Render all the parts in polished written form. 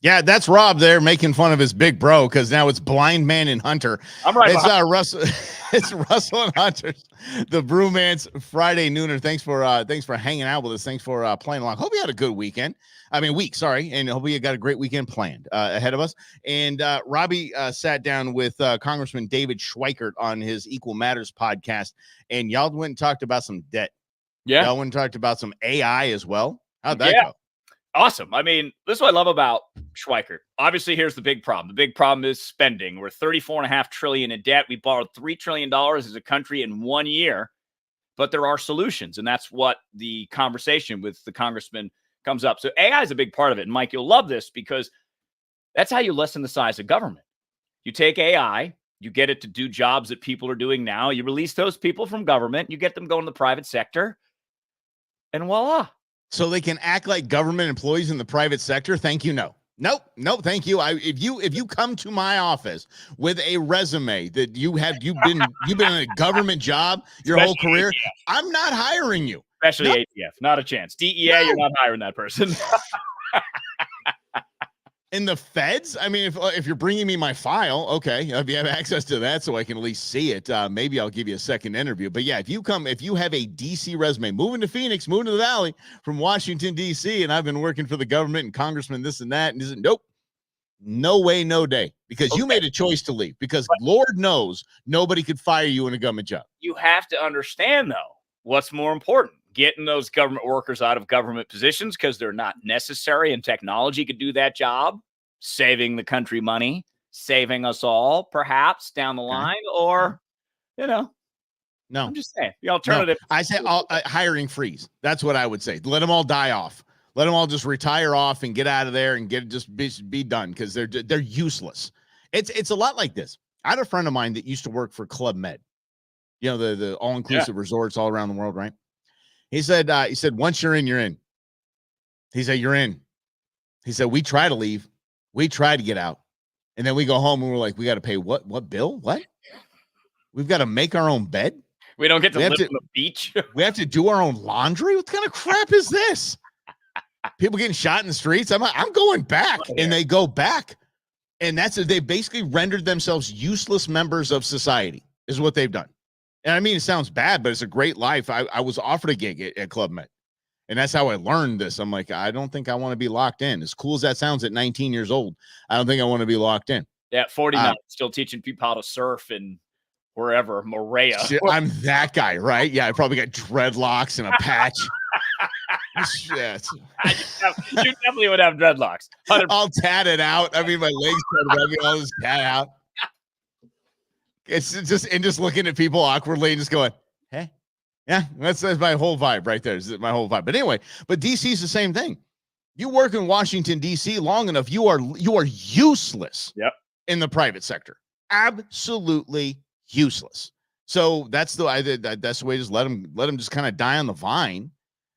Yeah, that's Rob there making fun of his big bro because now it's Blind Man and Hunter. I'm right. It's Russell. It's Russell and Hunter, the Brewmance Friday Nooner. Thanks for hanging out with us. Thanks for playing along. Hope you had a good weekend. Week. Sorry, and hope you got a great weekend planned ahead of us. And Robbie sat down with Congressman David Schweikert on his Equal Matters podcast, and y'all went and talked about some debt. Yeah, y'all went and talked about some AI as well. How'd that go? Awesome. I mean, this is what I love about Schweikert. Obviously, here's the big problem. The big problem is spending. We're $34.5 trillion in debt. We borrowed $3 trillion as a country in 1 year, but there are solutions. And that's what the conversation with the congressman comes up. So AI is a big part of it. And Mike, you'll love this because that's how you lessen the size of government. You take AI, you get it to do jobs that people are doing now. You release those people from government, you get them going to the private sector, and voila. So they can act like government employees in the private sector? Thank you. No, thank you. If you come to my office with a resume that you've been in a government job your whole career, ATF. I'm not hiring you. Especially ATF, not a chance. DEA, you're not hiring that person. In the feds? I mean, if you're bringing me my file, okay, if you have access to that so I can at least see it, maybe I'll give you a second interview. But yeah, if you have a DC resume, moving to Phoenix, moving to the Valley from Washington, DC, and I've been working for the government and congressman, this and that, and this, nope, no way, no day, because you made a choice to leave, because Lord knows nobody could fire you in a government job. You have to understand, though, what's more important. Getting those government workers out of government positions because they're not necessary and technology could do that job, saving the country money, saving us all perhaps down the line, or, no. I'm just saying the alternative. No. I say hiring freeze. That's what I would say. Let them all die off. Let them all just retire off and get out of there and be done because they're useless. It's a lot like this. I had a friend of mine that used to work for Club Med, the all-inclusive resorts all around the world, right? He said, once you're in, you're in. He said, you're in. He said, we try to leave. We try to get out. And then we go home and we're like, we got to pay what bill? What? We've got to make our own bed. We don't get to live on the beach. We have to do our own laundry. What kind of crap is this? People getting shot in the streets. I'm going back. And they go back. And they basically rendered themselves useless members of society is what they've done. And I mean, it sounds bad, but it's a great life. I was offered a gig at Club Med, and that's how I learned this. I'm like, I don't think I want to be locked in. As cool as that sounds at 19 years old, I don't think I want to be locked in. Yeah, 49, still teaching people how to surf and wherever, Morea. I'm that guy, right? Yeah, I probably got dreadlocks and a patch. Shit. You definitely would have dreadlocks. 100%. I'll tat it out. I mean, my legs I'll just tat out. It's just looking at people awkwardly and just going, hey, yeah, that's my whole vibe right there. Is my whole vibe. But anyway, DC is the same thing. You work in Washington, DC long enough, you are useless. Yep. In the private sector. Absolutely useless. So that's the way. Just let them just kind of die on the vine,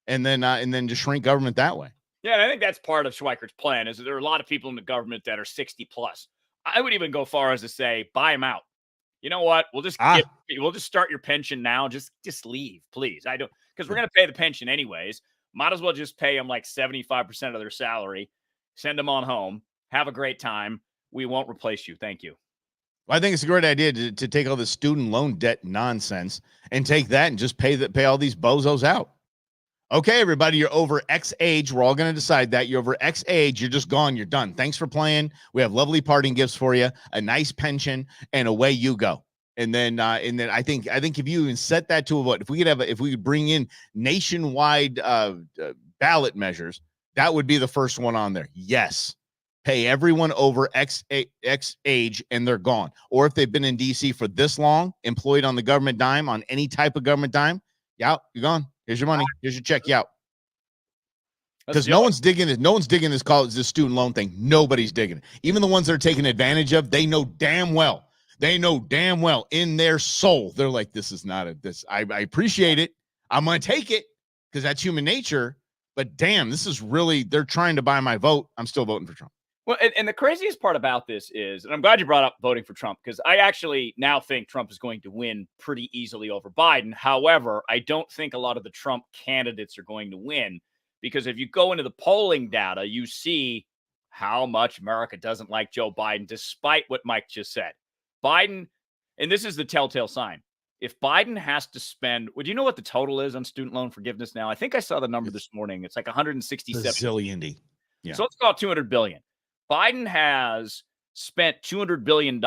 and then just shrink government that way. Yeah, and I think that's part of Schweikert's plan. Is that there are a lot of people in the government that are 60 plus. I would even go far as to say, buy them out. You know what? We'll just start your pension now. Just leave, please. Because we're gonna pay the pension anyways. Might as well just pay them like 75% of their salary. Send them on home. Have a great time. We won't replace you. Thank you. Well, I think it's a great idea to take all the student loan debt nonsense and take that and just pay all these bozos out. Okay, everybody, you're over X age. We're all going to decide that you're over X age. You're just gone. You're done. Thanks for playing. We have lovely parting gifts for you, a nice pension, and away you go. And then I think if you even set that to a vote, if we could bring in nationwide ballot measures, that would be the first one on there. Yes, pay everyone over X age, and they're gone. Or if they've been in DC for this long, employed on the government dime, on any type of government dime, you're gone. Here's your money. Here's your check. You out. Because no one's digging it. No one's digging this student loan thing. Nobody's digging it. Even the ones that are taking advantage of, they know damn well in their soul, they're like, this is not I appreciate it. I'm going to take it because that's human nature. But damn, this is really, they're trying to buy my vote. I'm still voting for Trump. Well, and the craziest part about this is, and I'm glad you brought up voting for Trump, because I actually now think Trump is going to win pretty easily over Biden. However, I don't think a lot of the Trump candidates are going to win, because if you go into the polling data, you see how much America doesn't like Joe Biden, despite what Mike just said. Biden, and this is the telltale sign. If Biden has to spend, would you know what the total is on student loan forgiveness now? I think I saw the number this morning. It's like 167 Bazillion. Yeah. So let's call it 200 billion. Biden has spent $200 billion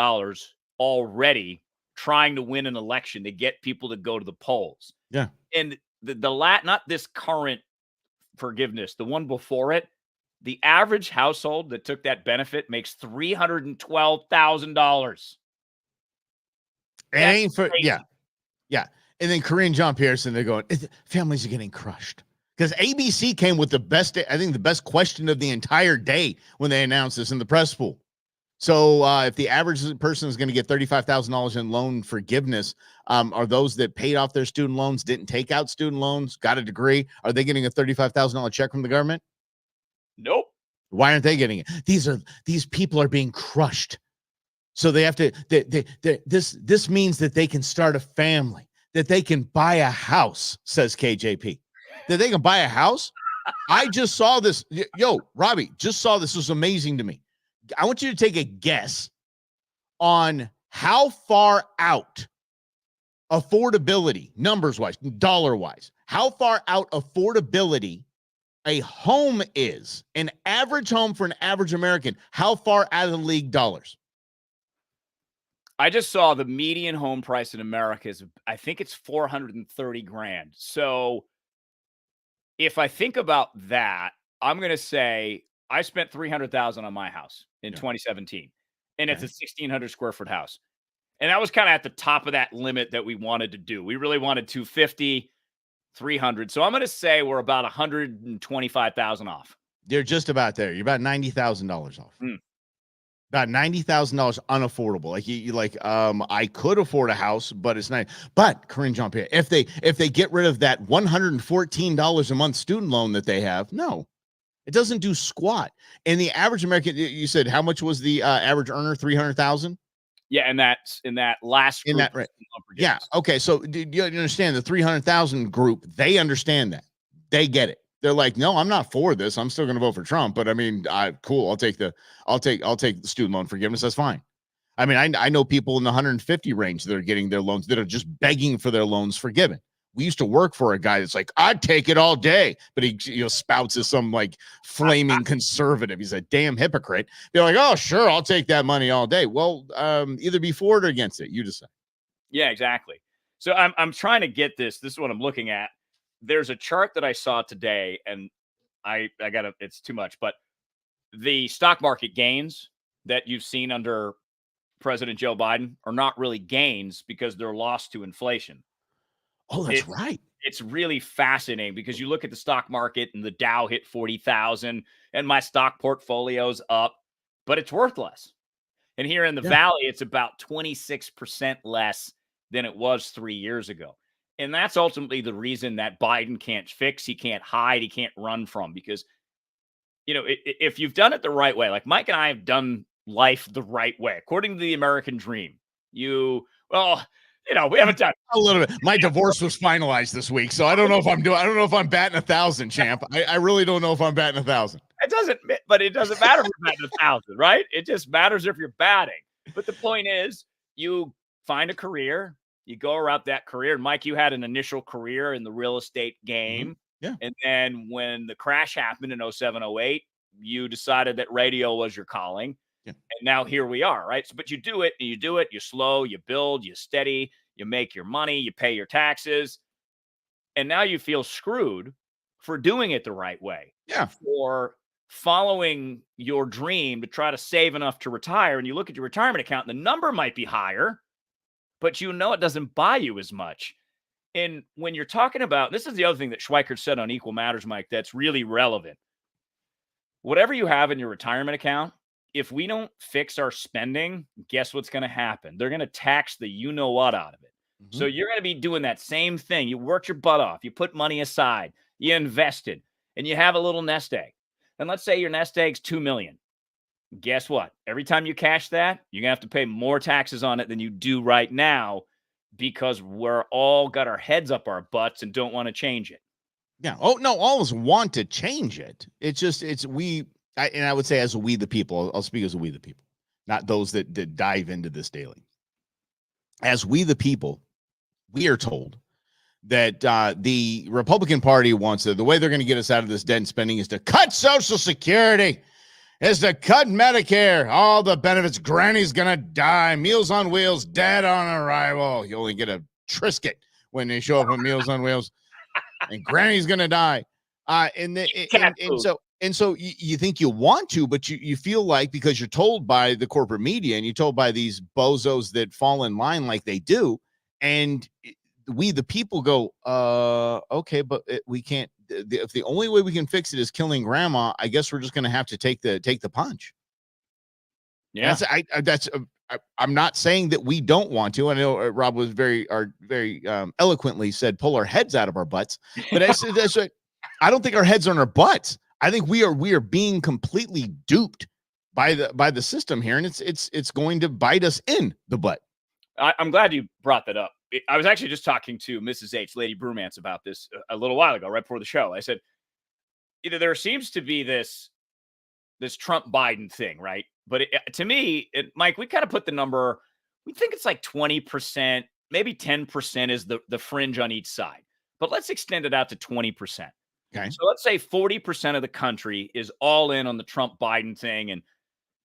already trying to win an election to get people to go to the polls. Yeah. And not this current forgiveness, the one before it, the average household that took that benefit makes $312,000. It ain't for, yeah. And then Corinne John Pearson, they're going, families are getting crushed. Because ABC came with the best question of the entire day when they announced this in the press pool. So if the average person is going to get $35,000 in loan forgiveness, are those that paid off their student loans, didn't take out student loans, got a degree, are they getting a $35,000 check from the government? Nope. Why aren't they getting it? These people are being crushed. So they have to, this means that they can start a family, that they can buy a house, says KJP. That they can buy a house? I just saw this. Yo, Robbie, just saw this. This was amazing to me. I want you to take a guess on how far out affordability, numbers-wise, dollar-wise, how far out affordability a home is. An average home for an average American, how far out of the league dollars? I just saw the median home price in America is, I think it's $430,000. So if I think about that, I'm going to say I spent $300,000 on my house in 2017, and it's a 1,600 square foot house. And that was kind of at the top of that limit that we wanted to do. We really wanted 250, 300. So I'm going to say we're about 125,000 off. You're just about there. You're about $90,000 off. About $90,000 unaffordable. I could afford a house, but it's not. But Corinne Jean-Pierre, if they get rid of that $114 a month student loan that they have, no, it doesn't do squat. And the average American, you said, how much was the average earner? 300,000. Yeah, and that's in that last group. In that, right. Yeah. Okay. So do you understand the 300,000 group? They understand that. They get it. They're like, no, I'm not for this. I'm still going to vote for Trump. But I mean, cool. I'll take the student loan forgiveness. That's fine. I mean, I know people in the 150 range that are getting their loans that are just begging for their loans forgiven. We used to work for a guy that's like, I'd take it all day, but he spouts as some like flaming conservative. He's a damn hypocrite. They're like, oh, sure, I'll take that money all day. Well, either be for it or against it. You decide. Yeah, exactly. So I'm trying to get this. This is what I'm looking at. There's a chart that I saw today, and I gotta, it's too much, but the stock market gains that you've seen under President Joe Biden are not really gains because they're lost to inflation. Oh, that's right. It's really fascinating because you look at the stock market and the Dow hit 40,000 and my stock portfolio's up, but it's worth less. And here in the Valley, it's about 26% less than it was 3 years ago. And that's ultimately the reason that Biden can't fix, he can't hide, he can't run from, because, if you've done it the right way, like Mike and I have done life the right way, according to the American dream, we haven't done a little bit. My divorce was finalized this week, so I don't know if I'm batting 1,000, champ. I really don't know if I'm batting 1,000. It doesn't matter if you're batting 1,000, right? It just matters if you're batting. But the point is, you find a career, you go around that career. And Mike, you had an initial career in the real estate game. Yeah. And then when the crash happened in 07, 08, you decided that radio was your calling. Yeah. And now here we are, right? So, but you do it, you slow, you build, you steady, you make your money, you pay your taxes. And now you feel screwed for doing it the right way. Yeah. For following your dream to try to save enough to retire. And you look at your retirement account and the number might be higher, but it doesn't buy you as much. And when you're talking about, this is the other thing that Schweikert said on Equal Matters, Mike, that's really relevant. Whatever you have in your retirement account, if we don't fix our spending, guess what's going to happen? They're going to tax the you-know-what out of it. Mm-hmm. So you're going to be doing that same thing. You worked your butt off. You put money aside. You invested. And you have a little nest egg. And let's say your nest egg's $2 million. Guess what? Every time you cash that, you're going to have to pay more taxes on it than you do right now because we're all got our heads up our butts and don't want to change it. Yeah. Oh, no, all of us want to change it. It's just, I would say as we the people, I'll speak as we the people, not those that dive into this daily. As we the people, we are told that the Republican Party wants the way they're going to get us out of this debt and spending is to cut Social Security, is to cut Medicare, all the benefits. Granny's going to die. Meals on Wheels, dead on arrival. You only get a Triscuit when they show up on Meals on Wheels, and Granny's going to die. And so you think you want to, but you feel like because you're told by the corporate media and you're told by these bozos that fall in line like they do, and we the people go, okay, but we can't. If the only way we can fix it is killing grandma, I guess we're just going to have to take the punch. Yeah, I'm not saying that we don't want to. I know Rob was very eloquently said, pull our heads out of our butts, but I don't think our heads are in our butts. I think we are being completely duped by the system here, and it's going to bite us in the butt. I'm glad you brought that up. I was actually just talking to Mrs. H, Lady Brewmance, about this a little while ago, right before the show. I said, there seems to be this Trump Biden thing, right? But to me, Mike, we kind of put the number. We think it's like 20%, maybe 10% is the fringe on each side. But let's extend it out to 20%. Okay. So let's say 40% of the country is all in on the Trump Biden thing, and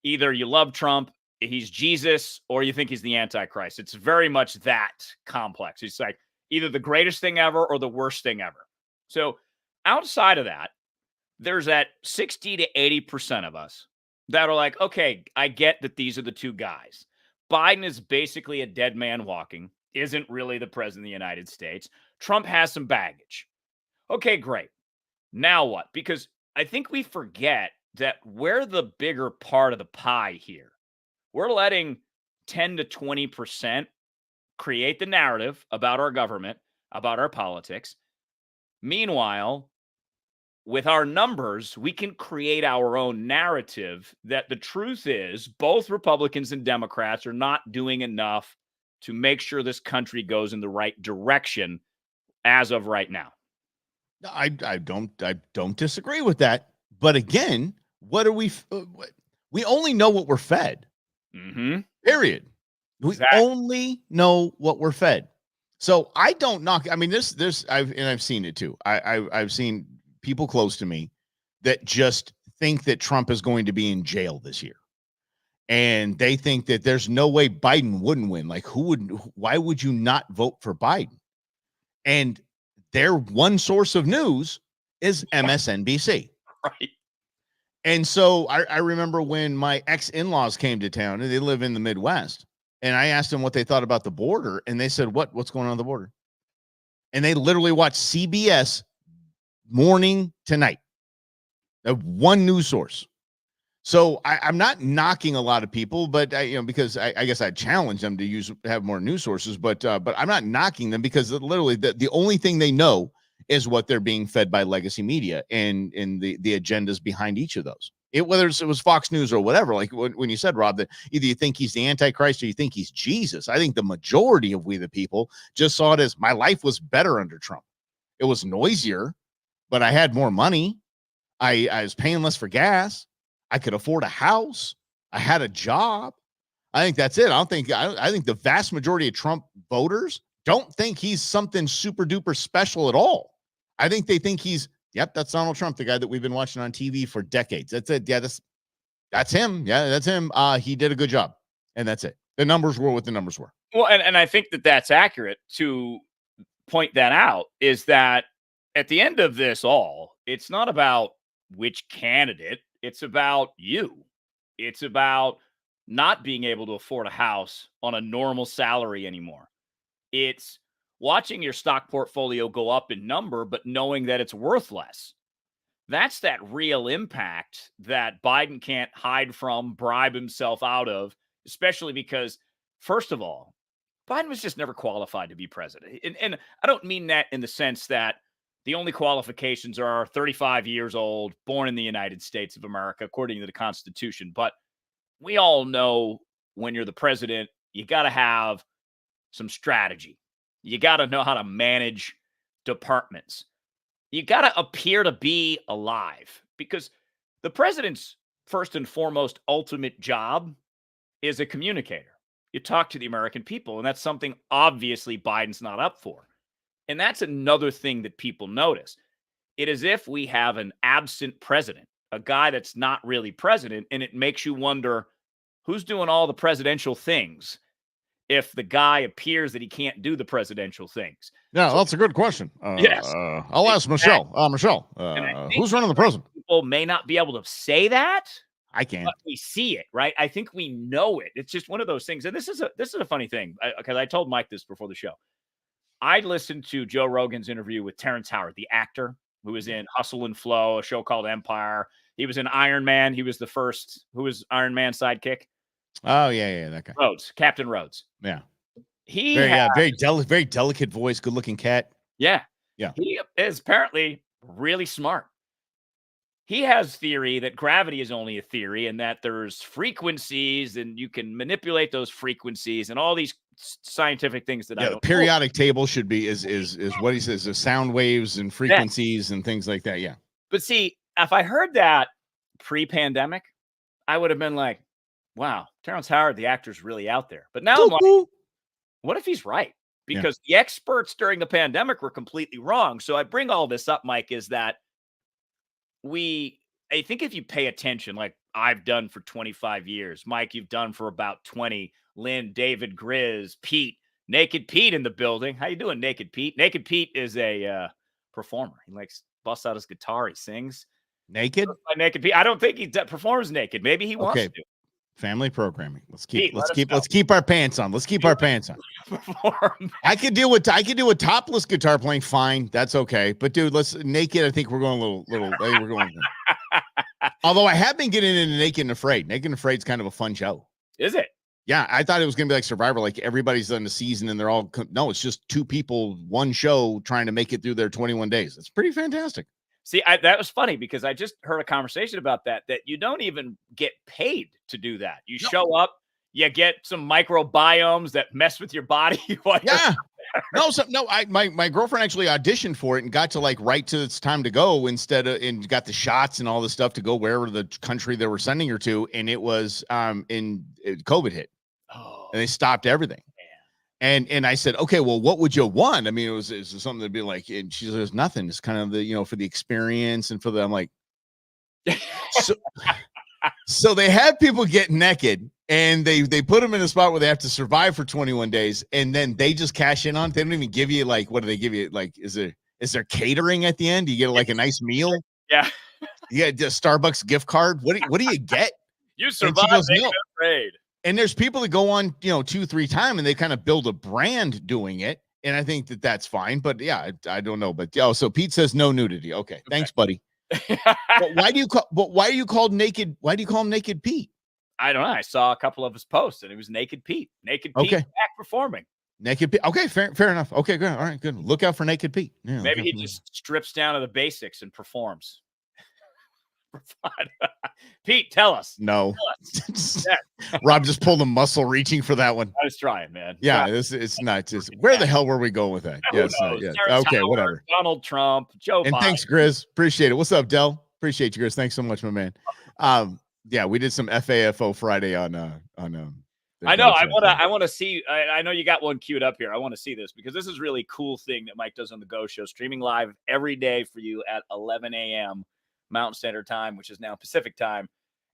either you love Trump, he's Jesus, or you think he's the Antichrist. It's very much that complex. It's like either the greatest thing ever or the worst thing ever. So outside of that, there's that 60 to 80% of us that are like, okay, I get that these are the two guys. Biden is basically a dead man walking, isn't really the president of the United States. Trump has some baggage. Okay, great. Now what? Because I think we forget that we're the bigger part of the pie here. We're letting 10 to 20% create the narrative about our government, about our politics. Meanwhile, with our numbers, we can create our own narrative that the truth is both Republicans and Democrats are not doing enough to make sure this country goes in the right direction as of right now. I don't disagree with that. But again, what are we only know what we're fed. Mm-hmm. Period. We only know what we're fed. So I don't knock. I mean, I've seen it too. I've seen people close to me that just think that Trump is going to be in jail this year. And they think that there's no way Biden wouldn't win. Like, why would you not vote for Biden? And their one source of news is MSNBC. Right. And so I remember when my ex-in-laws came to town, and they live in the Midwest, and I asked them what they thought about the border, and they said, what's going on the border? And they literally watched CBS morning to night. One news source. So I'm not knocking a lot of people, but because I guess I challenge them to have more news sources, but I'm not knocking them because literally the only thing they know is what they're being fed by legacy media and the agendas behind each of those. Whether it was Fox News or whatever, like when you said, Rob, that either you think he's the Antichrist or you think he's Jesus. I think the majority of we the people just saw it as my life was better under Trump. It was noisier, but I had more money. I was paying less for gas. I could afford a house. I had a job. I think that's it. I think the vast majority of Trump voters don't think he's something super duper special at all. I think they think that's Donald Trump, the guy that we've been watching on TV for decades. That's it. Yeah, that's him. Yeah, that's him. He did a good job. And that's it. The numbers were what the numbers were. Well, and I think that's accurate. To point that out is that at the end of this all, it's not about which candidate. It's about you. It's about not being able to afford a house on a normal salary anymore. It's watching your stock portfolio go up in number, but knowing that it's worth less. That's that real impact that Biden can't hide from, bribe himself out of, especially because, first of all, Biden was just never qualified to be president. And I don't mean that in the sense that the only qualifications are 35 years old, born in the United States of America, according to the Constitution. But we all know when you're the president, you got to have some strategy. You got to know how to manage departments. You got to appear to be alive because the president's first and foremost ultimate job is a communicator. You talk to the American people, and that's something obviously Biden's not up for. And that's another thing that people notice. It is if we have an absent president, a guy that's not really president, and it makes you wonder who's doing all the presidential things if the guy appears that he can't do the presidential things. Yeah, so, that's a good question. Yes. I'll ask Michelle. Michelle, who's running the president? People may not be able to say that. I can. But we see it, right? I think we know it. It's just one of those things. And this is a funny thing, because I told Mike this before the show. I listened to Joe Rogan's interview with Terrence Howard, the actor who was in Hustle and Flow, a show called Empire. He was in Iron Man. He was the first. Who was Iron Man's sidekick? Oh, yeah, that guy. Rhodes, Captain Rhodes. Yeah. Very delicate voice, good-looking cat. Yeah. Yeah. He is apparently really smart. He has theory that gravity is only a theory and that there's frequencies and you can manipulate those frequencies and all these scientific things that I don't know. Periodic table should be is what he says, the sound waves and frequencies and things like that. Yeah. But see, if I heard that pre-pandemic, I would have been like, wow, Terrence Howard, the actor's really out there. But now I'm like, what if he's right? Because the experts during the pandemic were completely wrong. So I bring all this up, Mike, is that I think if you pay attention, like I've done for 25 years, Mike, you've done for about 20, Lynn, David, Grizz, Pete, Naked Pete in the building. How you doing, Naked Pete? Naked Pete is a performer. He likes busts out his guitar. He sings naked. Naked Pete. I don't think he performs naked. Maybe he wants to. Family programming. Let's keep our pants on. Let's keep our pants on. I could deal with topless guitar playing. Fine, that's okay. But dude, let's naked. I think we're going a little. I think we're going. Although I have been getting into Naked and Afraid. Naked and Afraid is kind of a fun show. Is it? Yeah, I thought it was going to be like Survivor, like everybody's done the season and they're all no. It's just two people, one show, trying to make it through their 21 days. It's pretty fantastic. See, that was funny because I just heard a conversation about that you don't even get paid to do that. You show up, you get some microbiomes that mess with your body. My girlfriend actually auditioned for it and got to like right to it's time to go and got the shots and all the stuff to go wherever the country they were sending her to. And it was COVID hit. Oh, and they stopped everything. And I said, okay, well, what would you want? I mean, it was something to be like, and she says nothing. It's kind of the, for the experience and for the, I'm like, so they have people get naked and they put them in a spot where they have to survive for 21 days. And then they just cash in on it. They don't even give you like, what do they give you? Like, is there catering at the end? Do you get like a nice meal? Yeah. You get a Starbucks gift card. What do you get? You survive Naked and Afraid. And there's people that go on, 2-3 times and they kind of build a brand doing it. And I think that's fine. But yeah, I don't know. But so Pete says no nudity. Okay. Thanks, buddy. But why do you call Naked? Why do you call him Naked Pete? I don't know. I saw a couple of his posts and it was Naked Pete. Naked Pete back performing. Naked Pete. Okay, fair enough. Okay, good. All right, good. Look out for Naked Pete. Yeah, maybe he just strips down to the basics and performs. Pete, tell us. No. Tell us. Rob just pulled a muscle reaching for that one. I was trying, man. Yeah, it's not just where the hell were we going with that? Yes. Okay, Howard, whatever. Donald Trump, Joe and Biden. Thanks, Grizz. Appreciate it. What's up, Del? Appreciate you, Grizz. Thanks so much, my man. Yeah, we did some FAFO Friday on I know. I want to see. I know you got one queued up here. I want to see this because this is really cool thing that Mike does on the Go Show, streaming live every day for you at 11 a.m. Mountain Standard Time, which is now Pacific Time.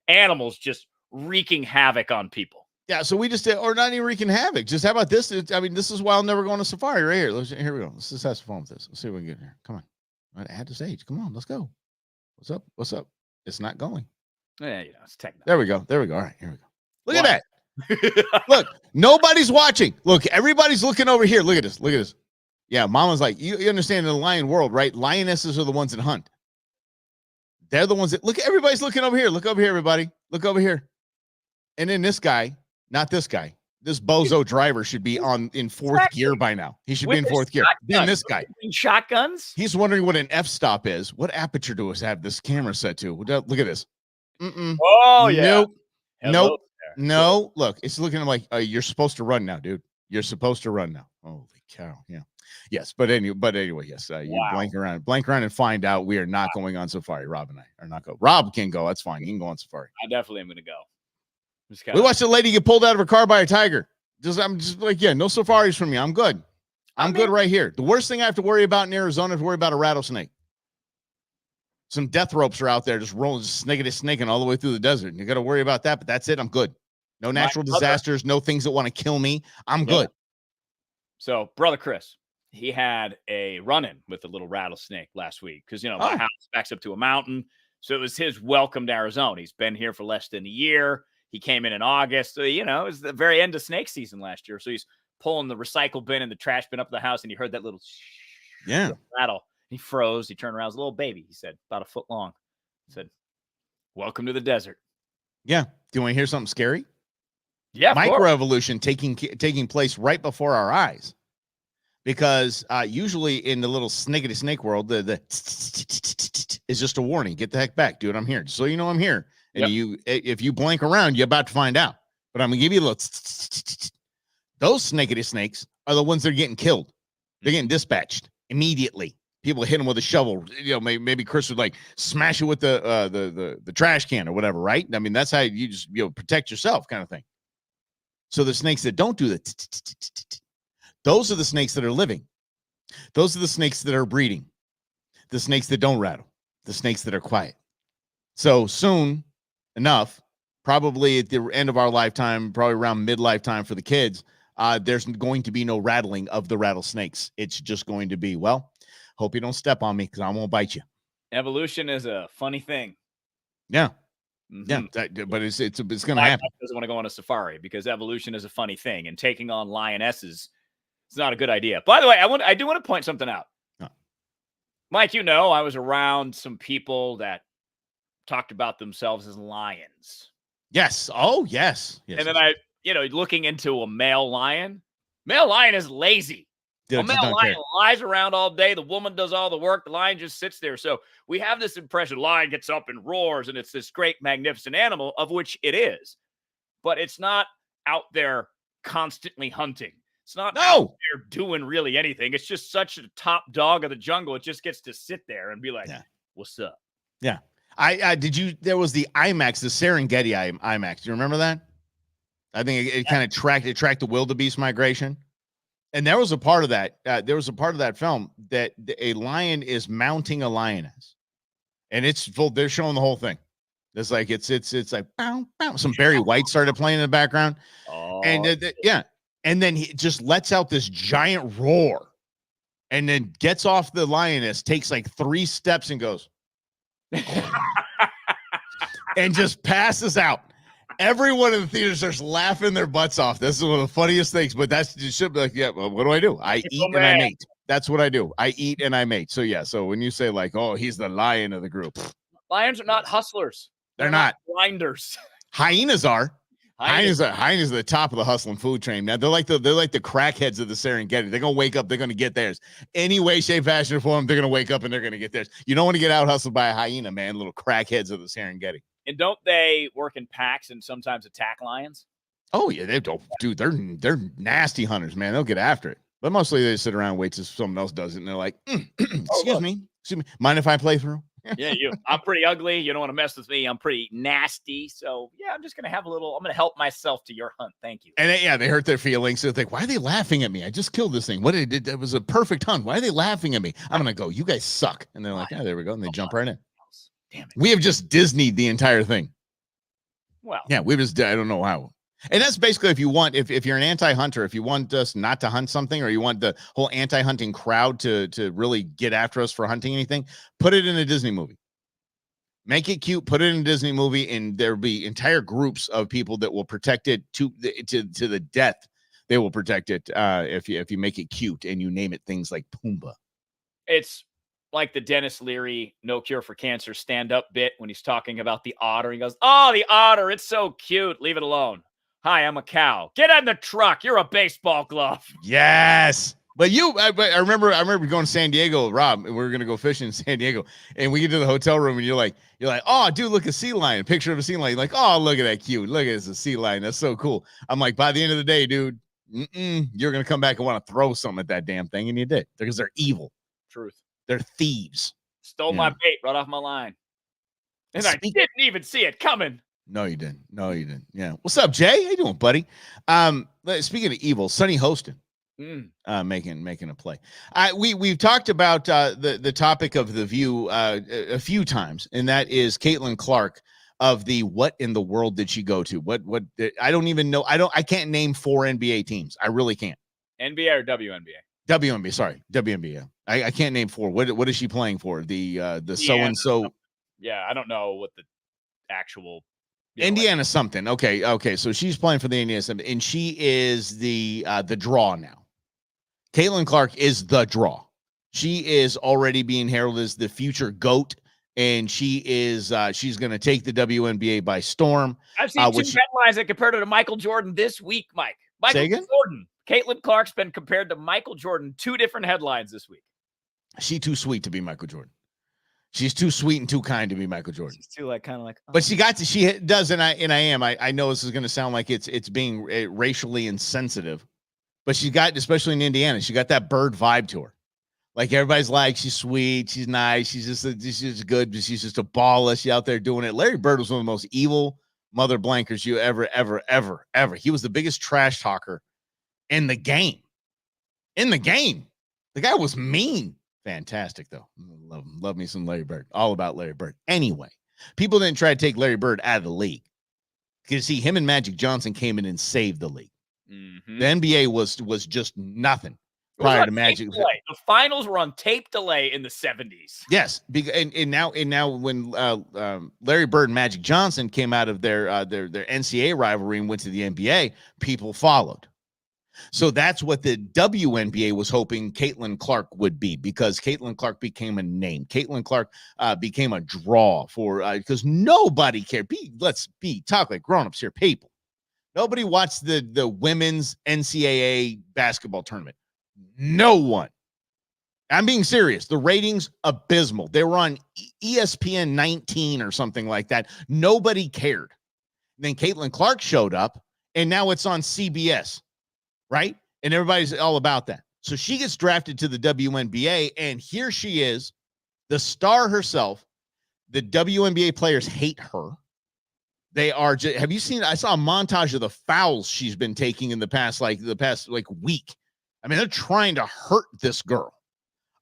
Animals just wreaking havoc on people. Yeah, so we just did, or not even wreaking havoc. Just how about this? This is why I'll never go on a safari right here. Here we go. Let's just have some fun with this. Let's see what we can get here. Come on. All right, add the stage. Come on, let's go. What's up? It's not going. Yeah, it's technical. There we go. All right, here we go. Look at that. Look, nobody's watching. Look, everybody's looking over here. Look at this. Yeah, Mama's like, you understand in the lion world, right? Lionesses are the ones that hunt. They're the ones that look. Everybody's looking over here. Look over here, everybody. Look over here. And then this guy, not this guy. This bozo driver should be in fourth gear by now. He should be in fourth gear. Then this guy. Shotguns? He's wondering what an f-stop is. What aperture do us have this camera set to? Look at this. Oh, yeah. Nope. No. Look, it's looking like you're supposed to run now, dude. You're supposed to run now. Holy cow. Yeah. Yes, but anyway, yes. You blank around and find out we are not going on safari. Rob and I are not going. Rob can go. That's fine. He can go on safari. I definitely am going to go. We watched a lady get pulled out of her car by a tiger. I'm just like, yeah, no safaris for me. I'm good. I'm good right here. The worst thing I have to worry about in Arizona is worry about a rattlesnake. Some death ropes are out there just rolling, snaking all the way through the desert. You got to worry about that, but that's it. I'm good. No natural disasters, no things that want to kill me. I'm good. So, brother Chris, he had a run-in with a little rattlesnake last week because, my house backs up to a mountain. So it was his welcome to Arizona. He's been here for less than a year. He came in August. So, it was the very end of snake season last year. So he's pulling the recycle bin and the trash bin up to the house, and he heard that little rattle. He froze. He turned around. It was a little baby, he said, about a foot long. He said, welcome to the desert. Yeah. Do you want to hear something scary? Yeah. Microevolution taking place right before our eyes. Because usually in the little snake world, the is just a warning. Get the heck back, dude. I'm here. Just so you know I'm here. And if you blank around, you're about to find out. But I'm going to give you a little. Those snakes are the ones that are getting killed. They're getting dispatched immediately. People hit them with a shovel. Maybe Chris would like smash it with the trash can or whatever, right? I mean, that's how you just protect yourself, kind of thing. So the snakes that don't do the those are the snakes that are living. Those are the snakes that are breeding. The snakes that don't rattle. The snakes that are quiet. So soon enough, probably at the end of our lifetime, probably around mid-lifetime for the kids, there's going to be no rattling of the rattlesnakes. It's just going to be, hope you don't step on me because I won't bite you. Evolution is a funny thing. Yeah. Mm-hmm. Yeah, but it's going to happen. Doesn't want to go on a safari because evolution is a funny thing, and taking on lionesses is not a good idea. By the way, I do want to point something out. Mike, I was around some people that talked about themselves as lions. Yes. Oh, yes. And then looking into a male lion is lazy. A male lion lies around all day. The woman does all the work. The lion just sits there. So we have this impression lion gets up and roars, and it's this great, magnificent animal, of which it is. But it's not out there constantly hunting. It's not out there doing really anything. It's just such a top dog of the jungle. It just gets to sit there and be like, what's up? Yeah. There was the IMAX, the Serengeti IMAX. Do you remember that? I think it kind of tracked the wildebeest migration. And there was a part of that. There was a part of that film that a lion is mounting a lioness, and it's full. They're showing the whole thing. It's like it's like bow, bow. Some Barry White started playing in the background, and then he just lets out this giant roar, and then gets off the lioness, takes like 3 steps, and goes, and just passes out. Everyone in the theater starts laughing their butts off. This is one of the funniest things, but that's just should be like, well, what do I do? I eat and I mate. That's what I do. I eat and I mate. So so when you say like, he's the lion of the group. Lions are not hustlers. They're not grinders. Hyenas are. Hyenas are the top of the hustling food train. Now they're like the crackheads of the Serengeti. They're gonna wake up, they're gonna get theirs. Any way, shape, fashion, or form, they're gonna wake up and they're gonna get theirs. You don't want to get out hustled by a hyena, man. Little crackheads of the Serengeti. And don't they work in packs and sometimes attack lions? Oh yeah, they don't, dude. They're nasty hunters, man. They'll get after it. But mostly they sit around and wait till someone else does it, and they're like, excuse me, mind if I play through? Yeah, I'm pretty ugly. You don't want to mess with me. I'm pretty nasty. So I'm just gonna I'm gonna help myself to your hunt. Thank you. And they hurt their feelings. So they're like, why are they laughing at me? I just killed this thing. What did it was a perfect hunt. Why are they laughing at me? I'm gonna go, you guys suck. And they're like, there we go. And they jump right in. Damn it. We have just Disneyed the entire thing. Well, yeah, I don't know how. And that's basically if you're an anti-hunter, if you want us not to hunt something, or you want the whole anti-hunting crowd to really get after us for hunting anything, put it in a Disney movie. Make it cute, put it in a Disney movie, and there'll be entire groups of people that will protect it to the death. They will protect it if you make it cute and you name it things like Pumbaa. It's like the Dennis Leary No Cure for Cancer stand-up bit when he's talking about the otter. He goes, "Oh, the otter, it's so cute. Leave it alone. Hi, I'm a cow. Get in the truck. You're a baseball glove." Yes. But I remember going to San Diego with Rob, and we were going to go fishing in San Diego, and we get to the hotel room, and you're like, oh, dude, look, a sea lion, a picture of a sea lion. You're like, oh, look at that cute. Look at this, a sea lion. That's so cool. I'm like, by the end of the day, dude, You're going to come back and want to throw something at that damn thing, and you did, because they're evil. Truth. They're thieves. Stole my bait right off my line. And I didn't even see it coming. No, you didn't. No, you didn't. Yeah. What's up, Jay? How you doing, buddy? Speaking of evil, Sonny Hostin making a play. We've talked about the topic of the View a few times, and that is Caitlyn Clark of the what in the world did she go to? What I don't even know. I can't name 4 NBA teams. I really can't. NBA or WNBA? WNBA, sorry, WNBA. I can't name 4. What is she playing for? The so and so. Yeah, I don't know what the actual Indiana something. Okay. So she's playing for the Indiana something, and she is the draw now. Caitlyn Clark is the draw. She is already being heralded as the future GOAT, and she is she's going to take the WNBA by storm. I've seen 2 headlines that compared her to Michael Jordan this week, Mike. Michael Jordan. Caitlyn Clark's been compared to Michael Jordan. 2 different headlines this week. She's too sweet to be Michael Jordan. She's too sweet and too kind to be Michael Jordan. She's too kind of like. Oh. But she does, and I am. I know this is going to sound like it's being racially insensitive, but she got, especially in Indiana, she got that Bird vibe to her. Like everybody's like, she's sweet, she's nice, she's just good, but she's just a baller. She's out there doing it. Larry Bird was one of the most evil mother blankers you ever. He was the biggest trash talker in the game. The guy was mean. Fantastic, though. Love me some Larry Bird. All about Larry Bird. Anyway, people didn't try to take Larry Bird out of the league. You see, him and Magic Johnson came in and saved the league. The NBA was just nothing prior to Magic. The finals were on tape delay in the 70s. Yes, and now when Larry Bird and Magic Johnson came out of their NCAA rivalry and went to the NBA, people followed. So that's what the WNBA was hoping Caitlyn Clark would be, because Caitlyn Clark became a name. Caitlyn Clark became a draw for because nobody cared. Let's talk like grown-ups here, people. Nobody watched the women's NCAA basketball tournament. No one. I'm being serious. The ratings, abysmal. They were on ESPN 19 or something like that. Nobody cared. Then Caitlyn Clark showed up, and now it's on CBS. Right? And everybody's all about that. So she gets drafted to the WNBA, and here she is, the star herself. The WNBA players hate her. They are just, have you seen, I saw a montage of the fouls she's been taking in the past week. I mean, they're trying to hurt this girl.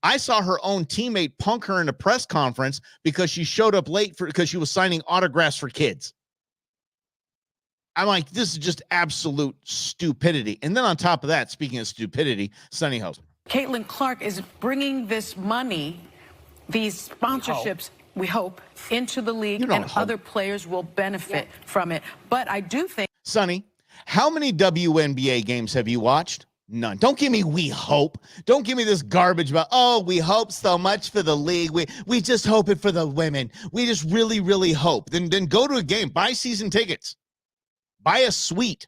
I saw her own teammate punk her in a press conference because she showed up late because she was signing autographs for kids. I'm like, this is just absolute stupidity. And then on top of that, speaking of stupidity, Sonny Hostin. Caitlyn Clark is bringing this money, these sponsorships, we hope, into the league, and other players will benefit from it. But I do think... Sonny, how many WNBA games have you watched? None. Don't give me we hope. Don't give me this garbage about, oh, we hope so much for the league. We just hope it for the women. We just really, really hope. Then go to a game. Buy season tickets. Buy a suite,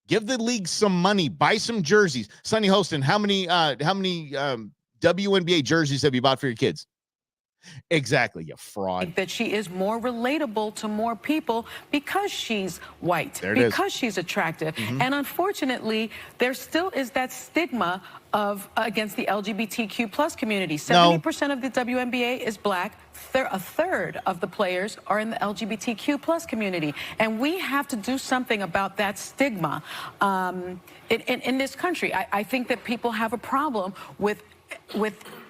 give the league some money, buy some jerseys. Sonny Hostin, how many WNBA jerseys have you bought for your kids? Exactly, you fraud. That she is more relatable to more people because she's white, because she's attractive. And unfortunately, there still is that stigma of against the LGBTQ plus community. 70% of the WNBA is black. A third of the players are in the LGBTQ plus community. And we have to do something about that stigma in this country. I think that people have a problem with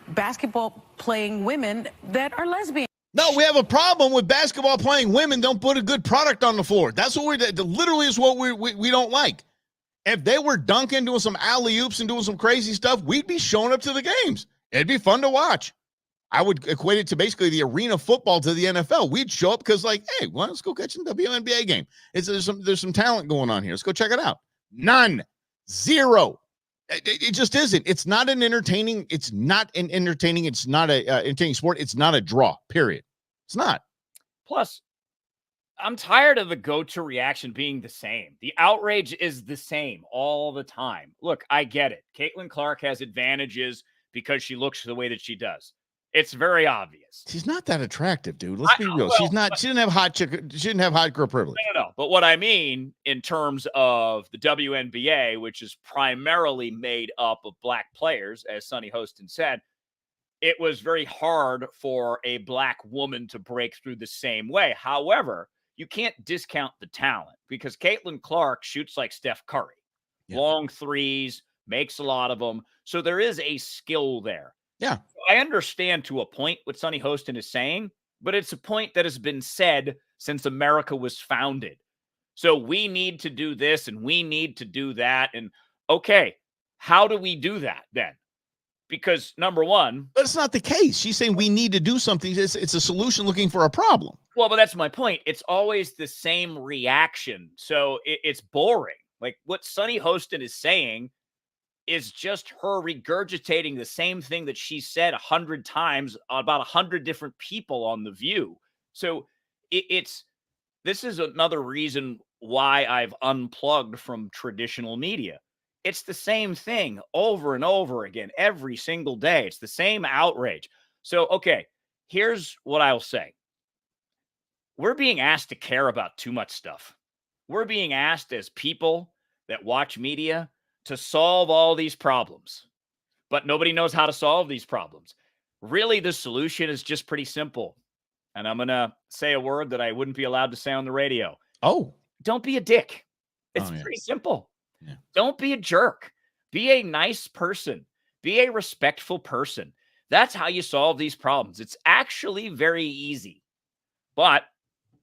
basketball playing women that are lesbian. No, we have a problem with basketball playing women don't put a good product on the floor. That's what literally is what we don't like. If they were dunking, doing some alley-oops and doing some crazy stuff, we'd be showing up to the games. It'd be fun to watch. I would equate it to basically the arena football to the NFL. We'd show up because, like, hey, well, let's go catch a WNBA game. There's some talent going on here. Let's go check it out. None. Zero. It just isn't. It's not an entertaining. It's not an entertaining. It's not a entertaining sport. It's not a draw, period. It's not. Plus, I'm tired of the go-to reaction being the same. The outrage is the same all the time. Look, I get it. Caitlyn Clark has advantages because she looks the way that she does. It's very obvious. She's not that attractive, dude. Let's be real. She didn't have hot girl privilege. No. But what I mean in terms of the WNBA, which is primarily made up of black players, as Sonny Hostin said, it was very hard for a black woman to break through the same way. However, you can't discount the talent because Caitlyn Clark shoots like Steph Curry. Yeah. Long threes, makes a lot of them. So there is a skill there. Yeah. I understand to a point what Sonny Hostin is saying, but it's a point that has been said since America was founded. So we need to do this and we need to do that. And okay, how do we do that then? Because number one, but it's not the case. She's saying we need to do something. It's a solution looking for a problem. Well, but that's my point. It's always the same reaction. So it's boring. Like what Sonny Hostin is saying is just her regurgitating the same thing that she said 100 times about 100 different people on The View. So this is another reason why I've unplugged from traditional media. It's the same thing over and over again, every single day. It's the same outrage. So, okay, here's what I'll say. We're being asked to care about too much stuff. We're being asked as people that watch media to solve all these problems, but nobody knows how to solve these problems. Really, the solution is just pretty simple. And I'm going to say a word that I wouldn't be allowed to say on the radio. Oh. Don't be a dick. It's pretty simple. Yeah. Don't be a jerk. Be a nice person. Be a respectful person. That's how you solve these problems. It's actually very easy. But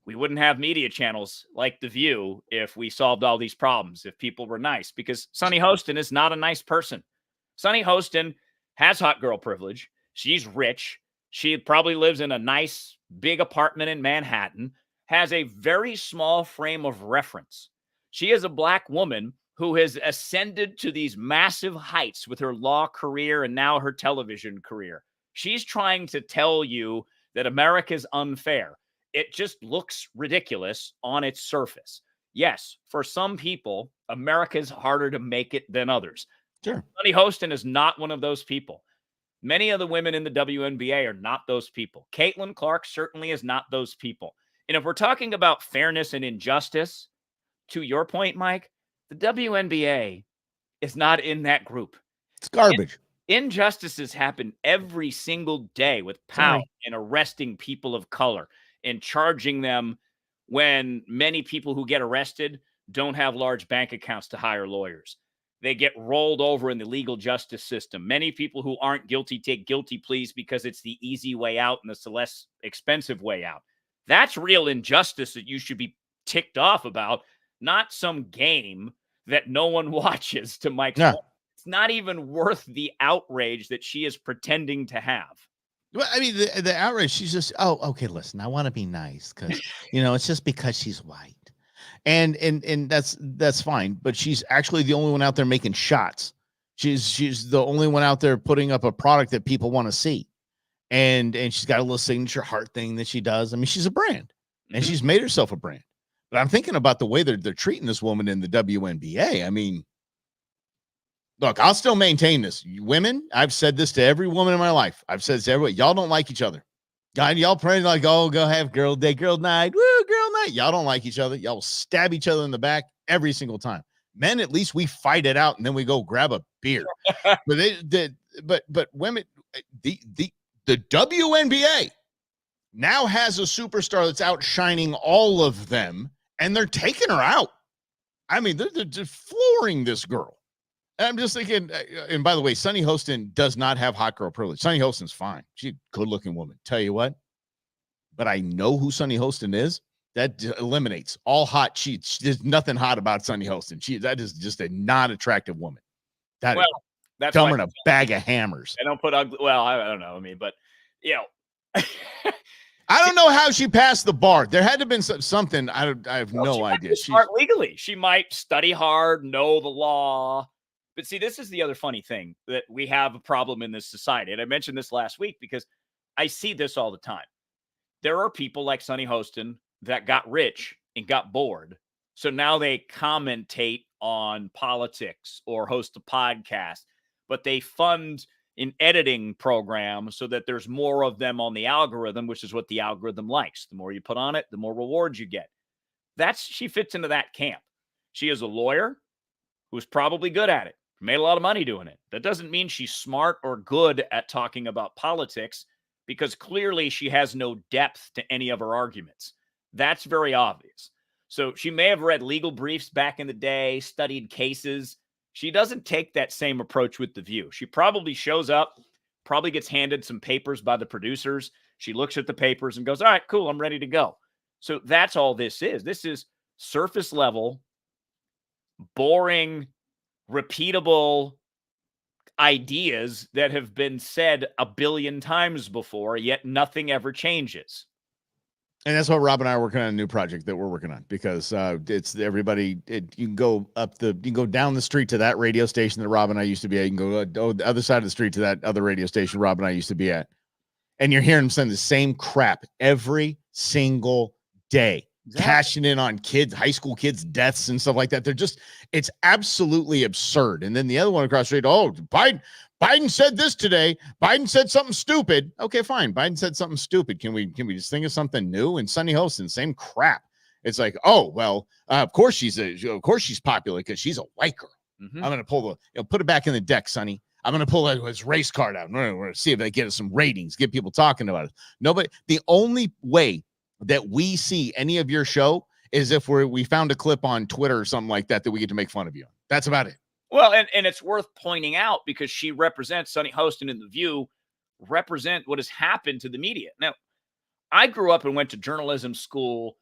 we wouldn't have media channels like The View if we solved all these problems, if people were nice, because Sonny Hostin is not a nice person. Sonny Hostin has hot girl privilege. She's rich. She probably lives in a nice big apartment in Manhattan, has a very small frame of reference. She is a black woman who has ascended to these massive heights with her law career and now her television career. She's trying to tell you that America's unfair. It just looks ridiculous on its surface. Yes, for some people, America's harder to make it than others. Sure. Sonny Hostin is not one of those people. Many of the women in the WNBA are not those people. Caitlyn Clark certainly is not those people. And if we're talking about fairness and injustice, to your point, Mike, the WNBA is not in that group. It's garbage. Injustices happen every single day with power and arresting people of color and charging them when many people who get arrested don't have large bank accounts to hire lawyers. They get rolled over in the legal justice system. Many people who aren't guilty take guilty pleas because it's the easy way out and it's the less expensive way out. That's real injustice that you should be ticked off about, not some game that no one watches, to Mike's point. It's not even worth the outrage that she is pretending to have. Well, I mean, the outrage, she's just, oh, okay, listen, I want to be nice because, it's just because she's white. And that's fine. But she's actually the only one out there making shots. She's the only one out there putting up a product that people want to see. And she's got a little signature heart thing that she does. I mean, she's a brand and she's made herself a brand. But I'm thinking about the way they're treating this woman in the WNBA. I mean, look, I'll still maintain this. Women, I've said this to every woman in my life. I've said this to everyone. Y'all don't like each other. God, y'all pray like, oh, go have girl day, girl night. Woo, girl night. Y'all don't like each other. Y'all stab each other in the back every single time. Men, at least we fight it out and then we go grab a beer. But women, the WNBA now has a superstar that's outshining all of them. And they're taking her out. I mean, they're just flooring this girl. And I'm just thinking, and by the way, Sonny Hostin does not have hot girl privilege. Sonny Hostin's fine. She's a good-looking woman. Tell you what. But I know who Sonny Hostin is. That eliminates all hot cheats. There's nothing hot about Sonny Hostin. That is just a non-attractive woman. That's dumber than a bag of hammers. I don't put ugly. Well, I don't know. I mean, but, I don't know how she passed the bar. There had to have been something. I have no idea. She's smart legally. She might study hard, know the law. But see, this is the other funny thing, that we have a problem in this society. And I mentioned this last week because I see this all the time. There are people like Sonny Hostin that got rich and got bored. So now they commentate on politics or host a podcast, but they fund in editing programs so that there's more of them on the algorithm, which is what the algorithm likes. The more you put on it, the more rewards you get. She fits into that camp. She is a lawyer who's probably good at it, made a lot of money doing it. That doesn't mean she's smart or good at talking about politics, because clearly she has no depth to any of her arguments. That's very obvious. So she may have read legal briefs back in the day, studied cases. She doesn't take that same approach with The View. She probably shows up, probably gets handed some papers by the producers. She looks at the papers and goes, all right, cool, I'm ready to go. So that's all this is. This is surface level, boring, repeatable ideas that have been said a billion times before, yet nothing ever changes. And that's what Rob and I are working on, a new project that we're working on, because it's everybody. You can go down the street to that radio station that Rob and I used to be at. You can go the other side of the street to that other radio station Rob and I used to be at. And you're hearing them saying the same crap every single day. Exactly. Cashing in on high school kids' deaths and stuff like that. It's absolutely absurd. And then the other one across the street, oh, Biden said this today. Biden said something stupid. Okay, fine. Biden said something stupid. Can we just think of something new? And Sunny Hostin, same crap. It's like, oh, well, of course she's popular because she's a white girl. Mm-hmm. I'm going to pull put it back in the deck, Sonny. I'm going to pull his race card out. We're going to see if they get us some ratings, get people talking about it. Nobody, the only way that we see any of your show is if we found a clip on Twitter or something like that we get to make fun of you on. That's about it. Well, and it's worth pointing out, because she represents, Sunny Hostin and The View represent what has happened to the media. Now, I grew up and went to journalism school,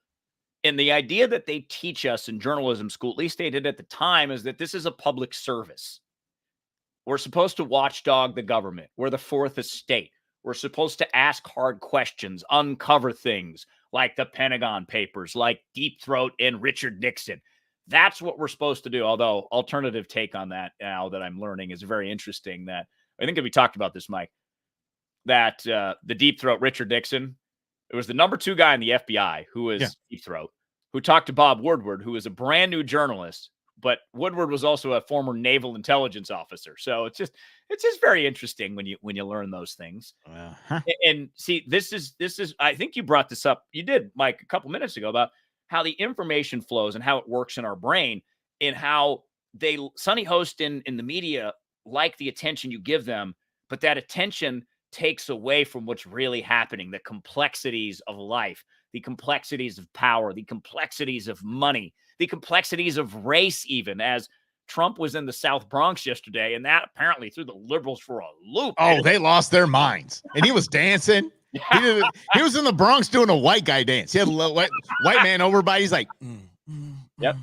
and the idea that they teach us in journalism school, at least they did at the time, is that this is a public service. We're supposed to watchdog the government. We're the fourth estate. We're supposed to ask hard questions, uncover things like the Pentagon Papers, like Deep Throat and Richard Nixon. That's what we're supposed to do. Although alternative take on that now that I'm learning is very interesting. That I think that we talked about this, Mike, that the Deep Throat Richard Nixon, it was the number 2 guy in the FBI who was Deep Throat, who talked to Bob Woodward, who was a brand new journalist. But Woodward was also a former naval intelligence officer. So it's just very interesting when you learn those things. And see, this is, I think you brought this up. You did, Mike, a couple minutes ago, about how the information flows and how it works in our brain, and how Sunny Hostin in the media like the attention you give them, but that attention takes away from what's really happening, the complexities of life, the complexities of power, the complexities of money, the complexities of race, even, as Trump was in the South Bronx yesterday, and that apparently threw the liberals for a loop. Oh, they lost their minds. And he was dancing. He was in the Bronx doing a white guy dance. He had a little white man over by. He's like, yep.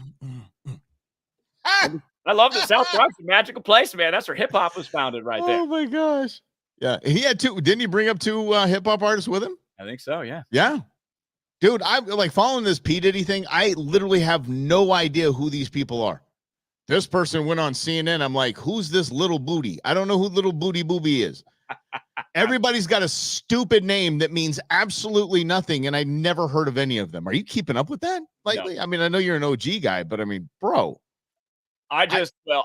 I love the South Bronx, a magical place, man. That's where hip hop was founded, right there. Oh my gosh. Yeah, he had 2. Didn't he bring up 2 hip hop artists with him? I think so. Yeah. Yeah. Dude, I'm like following this P. Diddy thing. I literally have no idea who these people are. This person went on CNN. I'm like, who's this little booty? I don't know who little booty booby is. Everybody's got a stupid name that means absolutely nothing, and I never heard of any of them. Are you keeping up with that lately? No. I mean, I know you're an OG guy, but I mean, bro. I just saw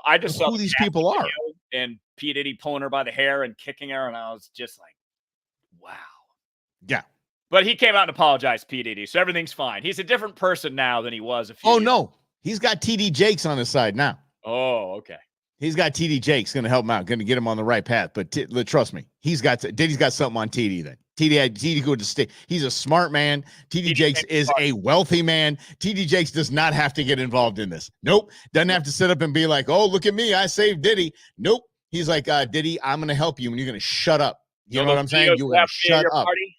who these people are. And P. Diddy pulling her by the hair and kicking her, and I was just like, wow. Yeah. But he came out and apologized, P. Diddy, so everything's fine. He's a different person now than he was a few years ago. No. He's got TD Jakes on his side now. Oh, okay. He's got TD Jakes, going to help him out, going to get him on the right path. But trust me, Diddy's got something on TD then. TD go to stay. He's a smart man. TD Jakes is a wealthy man. TD Jakes does not have to get involved in this. Nope. Doesn't have to sit up and be like, oh, look at me, I saved Diddy. Nope. He's like, Diddy, I'm going to help you, and you're going to shut up. You know what I'm saying? You're going to shut up. Party?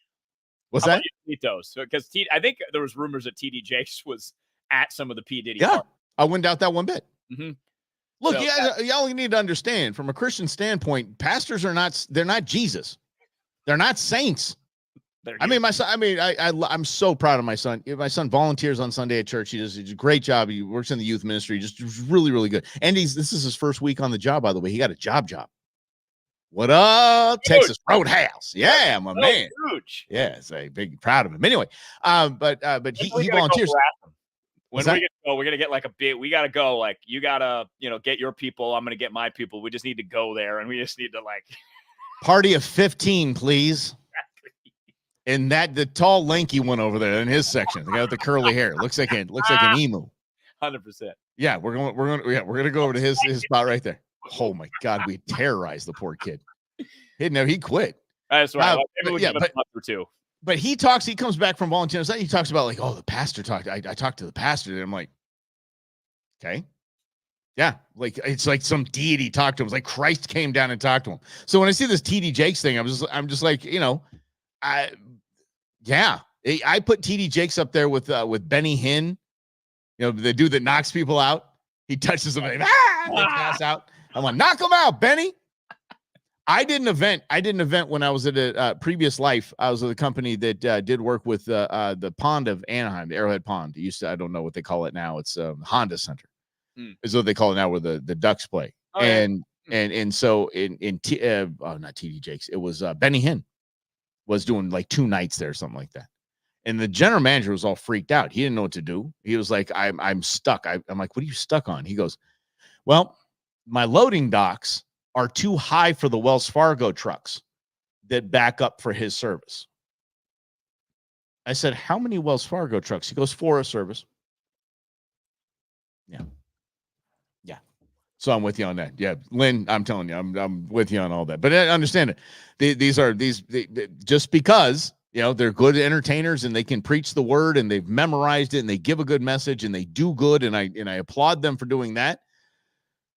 What's that? Those, because I think there was rumors that TD Jakes was at some of the P. Diddy. Yeah, parties. I wouldn't doubt that one bit. Mm-hmm. Look, y'all need to understand, from a Christian standpoint, pastors they're not Jesus. They're not saints. I mean, my son, I'm so proud of my son. My son volunteers on Sunday at church. He does a great job. He works in the youth ministry, just really, really good. And this is his first week on the job, by the way. He got a job. What up, Texas Roadhouse? Yeah, my man. Huge. Yeah, it's a big, proud of him. Anyway, but he volunteers. When we're gonna get like a bit, we gotta go. Like, you gotta, get your people. I'm gonna get my people. We just need to go there, and we just need to like. Party of 15, please. And the tall, lanky one over there in his section, the guy with the curly hair, looks like an emu. 100%. Yeah, we're gonna go over to his spot right there. Oh my God, we terrorized the poor kid. He quit. That's right. Maybe we'll give for two. But he comes back from volunteering. He talks about like, oh, the pastor talked. I talked to the pastor, and I'm like, okay. Yeah, like it's like some deity talked to him. It's like Christ came down and talked to him. So when I see this TD Jakes thing, I'm just like, I put TD Jakes up there with Benny Hinn, the dude that knocks people out. He touches them, and they pass out. I'm like, knock them out, Benny. I did an event when I was at a previous life. I was at a company that did work with the pond of Anaheim, the Arrowhead Pond. It used to, I don't know what they call it now. It's Honda Center. Is what they call it now, where the Ducks play. Oh, and so not TD Jakes, it was Benny Hinn was doing like 2 nights there, something like that. And the general manager was all freaked out. He didn't know what to do. He was like, I'm stuck. I'm like, what are you stuck on? He goes, well, my loading docks are too high for the Wells Fargo trucks that back up for his service. I said, how many Wells Fargo trucks? He goes, 4 a service. Yeah. So I'm with you on that. Yeah, Lynn, I'm telling you, I'm with you on all that. But I understand it. These just because they're good entertainers and they can preach the word and they've memorized it and they give a good message and they do good, and I applaud them for doing that.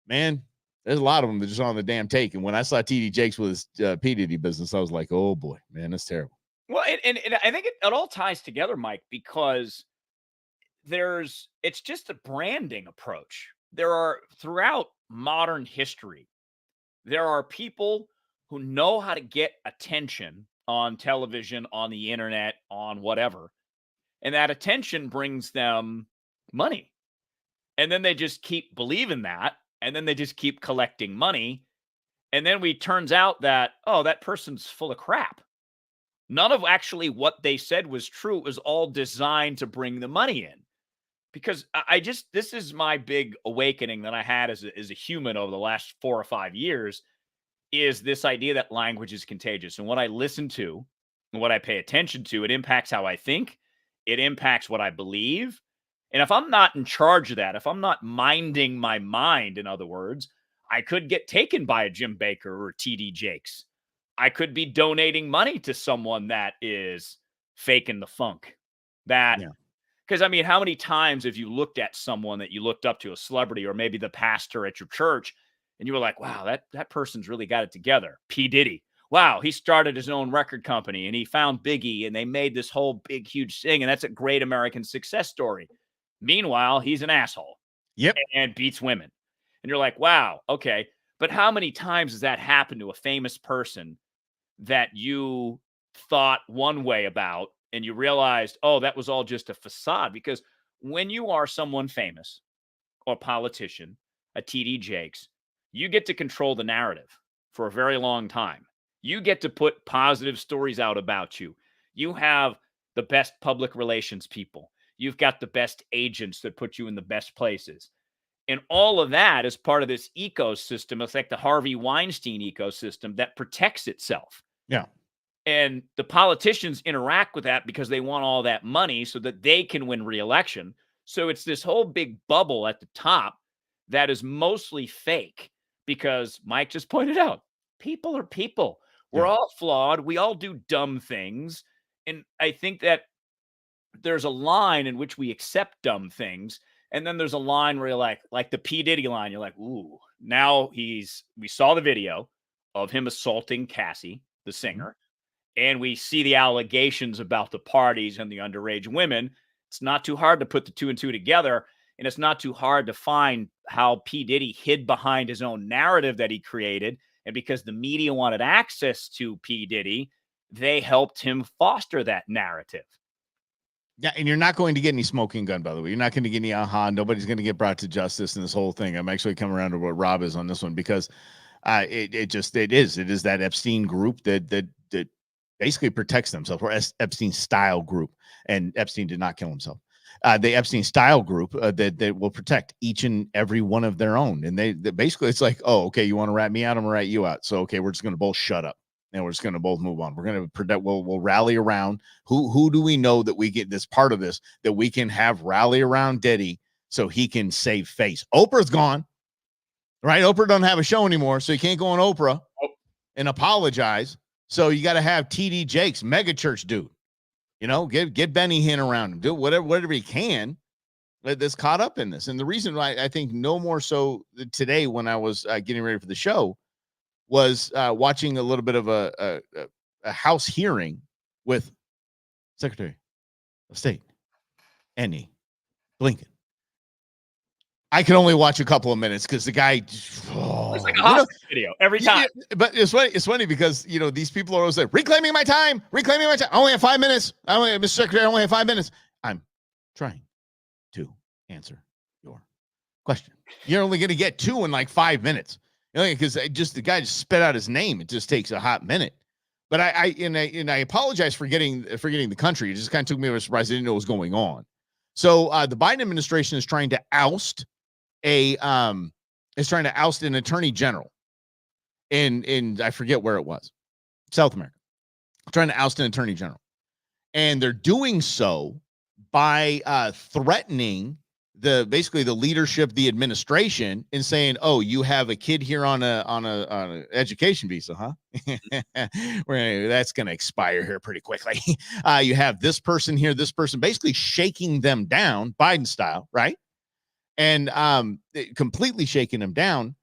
Man, there's a lot of them that just on the damn take. And when I saw TD Jakes with his P. Diddy business, I was like, oh boy, man, that's terrible. Well, and I think it all ties together, Mike, because it's just a branding approach. There are, throughout modern history, there are people who know how to get attention on television, on the internet, on whatever. And that attention brings them money. And then they just keep believing that. And then they just keep collecting money. And then turns out that, oh, that person's full of crap. None of actually what they said was true. It was all designed to bring the money in. Because this is my big awakening that I had as a human over the last 4 or 5 years, is this idea that language is contagious. And what I listen to and what I pay attention to, it impacts how I think. It impacts what I believe. And if I'm not in charge of that, if I'm not minding my mind, in other words, I could get taken by a Jim Baker or TD Jakes. I could be donating money to someone that is faking the funk. Because, how many times have you looked at someone that you looked up to, a celebrity or maybe the pastor at your church, and you were like, wow, that person's really got it together. P. Diddy. Wow, he started his own record company and he found Biggie and they made this whole big, huge thing. And that's a great American success story. Meanwhile, he's an asshole. Yep. And beats women. And you're like, wow, okay. But how many times has that happened to a famous person that you thought one way about, and you realized, oh, that was all just a facade? Because when you are someone famous or politician, a TD Jakes, you get to control the narrative for a very long time. You get to put positive stories out about you. You have the best public relations people. You've got the best agents that put you in the best places. And all of that is part of this ecosystem. It's like the Harvey Weinstein ecosystem that protects itself. Yeah. And the politicians interact with that because they want all that money so that they can win re-election. So it's this whole big bubble at the top that is mostly fake, because Mike just pointed out, people are people. We're all flawed. We all do dumb things. And I think that there's a line in which we accept dumb things. And then there's a line where you're like the P. Diddy line. You're like, ooh, now we saw the video of him assaulting Cassie, the singer. And we see the allegations about the parties and the underage women. It's not too hard to put the 2 and 2 together. And it's not too hard to find how P. Diddy hid behind his own narrative that he created. And because the media wanted access to P. Diddy, they helped him foster that narrative. Yeah, and you're not going to get any smoking gun, by the way. You're not going to get any nobody's going to get brought to justice in this whole thing. I'm actually coming around to what Rob is on this one, because it is that Epstein group that basically protects themselves, or Epstein style group. And Epstein did not kill himself. The Epstein style group that will protect each and every one of their own. And they basically, it's like, oh, okay, you want to rat me out? I'm gonna rat you out. So, okay, we're just going to both shut up. and we're just going to both move on. We're going to predict. We'll rally around. Who do we know that we get this part of this that we can have rally around Diddy so he can save face? Oprah's gone, right? Oprah doesn't have a show anymore, so you can't go on Oprah and apologize. So you got to have TD Jakes, mega church dude. You know, get Benny Hinn around him. Do whatever he can. That's caught up in this. And the reason why I think no more so today when I was getting ready for the show was watching a little bit of a House hearing with Secretary of State Annie Blinken. I can only watch a couple of minutes because the guy, it's like a hostage video every time. Yeah, but it's funny because, you know, these people are always like, reclaiming my time. I only have 5 minutes. Mr. Secretary, I only have 5 minutes. I'm trying to answer your question. You're only going to get 2 in like 5 minutes. You know, because the guy just spit out his name. It just takes a hot minute. But I apologize for getting the country. It just kind of took me by surprise. I didn't know what was going on. So the Biden administration is trying to oust an attorney general in I forget where it was, South America, trying to oust an attorney general, and they're doing so by threatening basically the leadership, the administration, and saying, "Oh, you have a kid here on a education visa, huh? That's going to expire here pretty quickly. You have this person here, this person," basically shaking them down, Biden style, right? And completely shaking them down.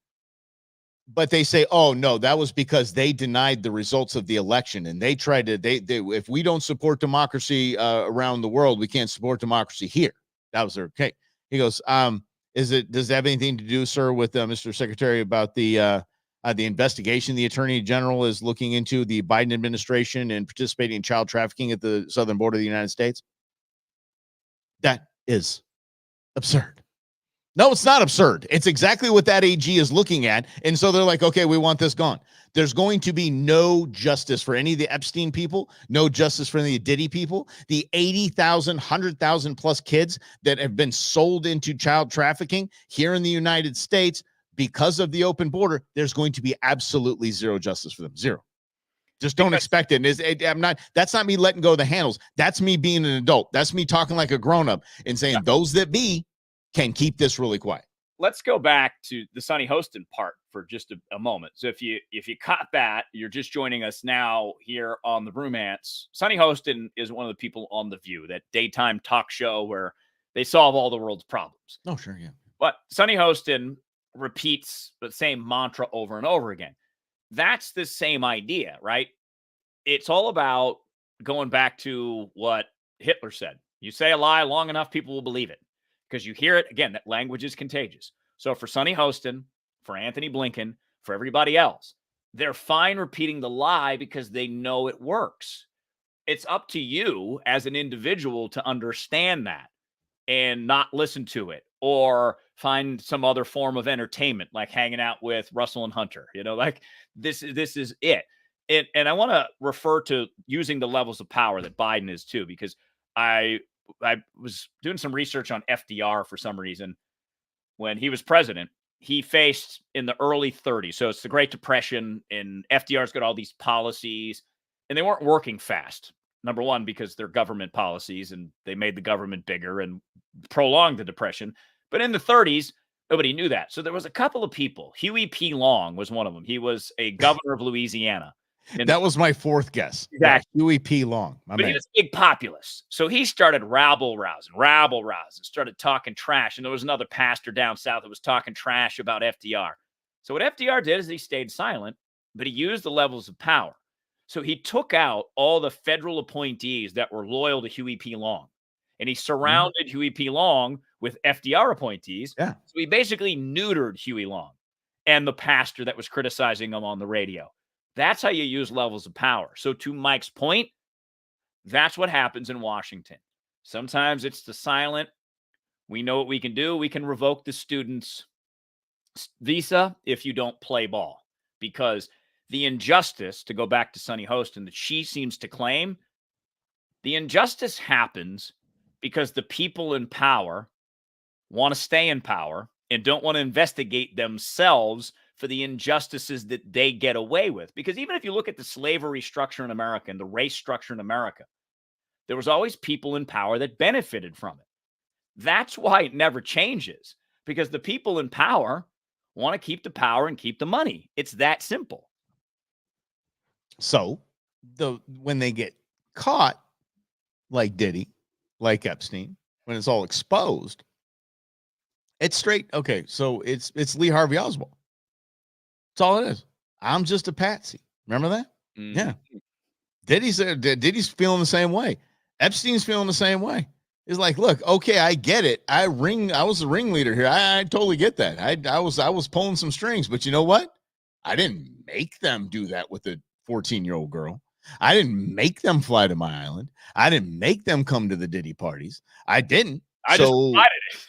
But they say, "Oh no, that was because they denied the results of the election, and they tried to. They if we don't support democracy around the world, we can't support democracy here." That was their case. He goes, does it have anything to do, sir, with Mr. Secretary, about the investigation the Attorney General is looking into the Biden administration and participating in child trafficking at the southern border of the United States? That is absurd. No, it's not absurd. It's exactly what that AG is looking at. And so they're like, okay, we want this gone. There's going to be no justice for any of the Epstein people, no justice for any of the Diddy people. The 80,000, 100,000 plus kids that have been sold into child trafficking here in the United States because of the open border, there's going to be absolutely zero justice for them. Zero. Just don't expect it. That's not me letting go of the handles. That's me being an adult. That's me talking like a grown-up and saying those that be can keep this really quiet. Let's go back to the Sonny Hostin part for just a moment. So if you caught that, you're just joining us now here on the Brewmance. Sonny Hostin is one of the people on The View, that daytime talk show where they solve all the world's problems. Oh, sure, yeah. But Sonny Hostin repeats the same mantra over and over again. That's the same idea, right? It's all about going back to what Hitler said. You say a lie long enough, people will believe it. Because you hear it, again, that language is contagious. So for Sonny Hostin, for Anthony Blinken, for everybody else, they're fine repeating the lie because they know it works. It's up to you as an individual to understand that and not listen to it or find some other form of entertainment, like hanging out with Russell and Hunter. You know, like this is it. And I want to refer to using the levels of power that Biden is too, because I was doing some research on FDR for some reason. When he was president, he faced in the early 30s. So it's the Great Depression, and FDR's got all these policies, and they weren't working fast. Number one, because they're government policies, and they made the government bigger and prolonged the Depression. But in the 30s, nobody knew that. So there was a couple of people. Huey P. Long was one of them. He was a governor of Louisiana. And that was my fourth guess. Exactly. Yeah, Huey P. Long. But he was a big populist. So he started rabble-rousing, started talking trash. And there was another pastor down south that was talking trash about FDR. So what FDR did is he stayed silent, but he used the levels of power. So he took out all the federal appointees that were loyal to Huey P. Long. And he surrounded Huey P. Long with FDR appointees. Yeah. So he basically neutered Huey Long and the pastor that was criticizing him on the radio. That's how you use levels of power. So to Mike's point, that's what happens in Washington. Sometimes it's the silent. We know what we can do. We can revoke the student's visa if you don't play ball. Because the injustice, to go back to Sonny Hostin, that she seems to claim, the injustice happens because the people in power want to stay in power and don't want to investigate themselves for the injustices that they get away with. Because even if you look at the slavery structure in America and the race structure in America, there was always people in power that benefited from it. That's why it never changes, because the people in power want to keep the power and keep the money. It's that simple. So when they get caught, like Diddy, like Epstein, when it's all exposed, it's straight. Okay, so it's Lee Harvey Oswald. That's all it is. I'm just a patsy. Remember that? Mm. Yeah. Diddy's feeling the same way. Epstein's feeling the same way. It's like, look, okay, I get it. I was the ringleader here. I totally get that. I was pulling some strings, but you know what? I didn't make them do that with a 14-year-old girl. I didn't make them fly to my island. I didn't make them come to the Diddy parties. I didn't. I just provided it.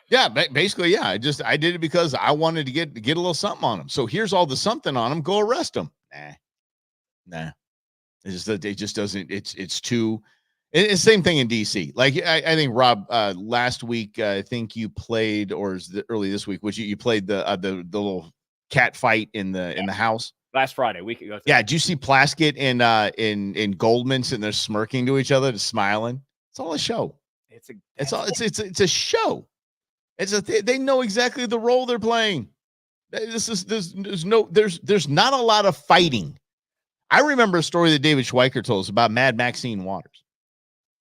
Yeah, basically, yeah. I did it because I wanted to get a little something on them. So here's all the something on them. Go arrest them. Nah. It just doesn't. It's too. It's the same thing in DC. Like I think Rob, last week I think you played, or is it early this week? Which you played the little cat fight in the house last Friday, week ago. Yeah, did you see Plaskett and Goldman sitting there smirking to each other, just smiling? It's all a show. It's a show. They know exactly the role they're playing. There's not a lot of fighting. I remember a story that David Schweiker told us about Mad Maxine Waters.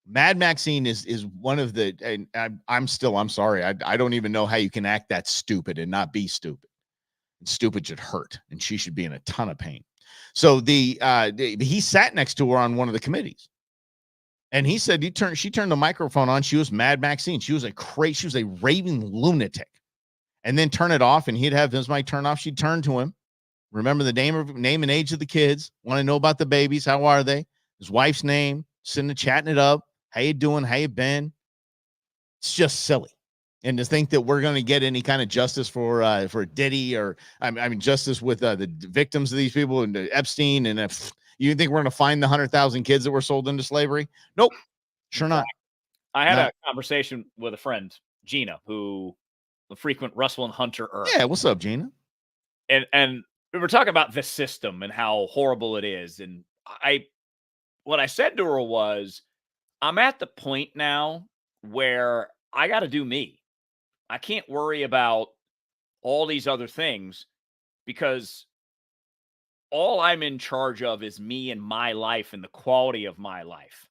Mad Maxine is one of the, and I'm sorry. I don't even know how you can act that stupid and not be stupid. And stupid should hurt, and she should be in a ton of pain. So he sat next to her on one of the committees. And he said she turned the microphone on. She was Mad Maxine. She was a raving lunatic. And then turn it off, and he'd have his mic turn off. She'd turn to him, remember the name and age of the kids, want to know about the babies. How are they? His wife's name, sitting there chatting it up. How you doing? How you been? It's just silly. And to think that we're going to get any kind of justice for Diddy, or justice with the victims of these people and Epstein, and if you think we're going to find the 100,000 kids that were sold into slavery? Nope, sure not. I had a conversation with a friend, Gina, who a frequent Russell and Hunter. Yeah, what's up, Gina? And we were talking about this system and how horrible it is. And what I said to her was, I'm at the point now where I got to do me. I can't worry about all these other things, because all I'm in charge of is me and my life and the quality of my life.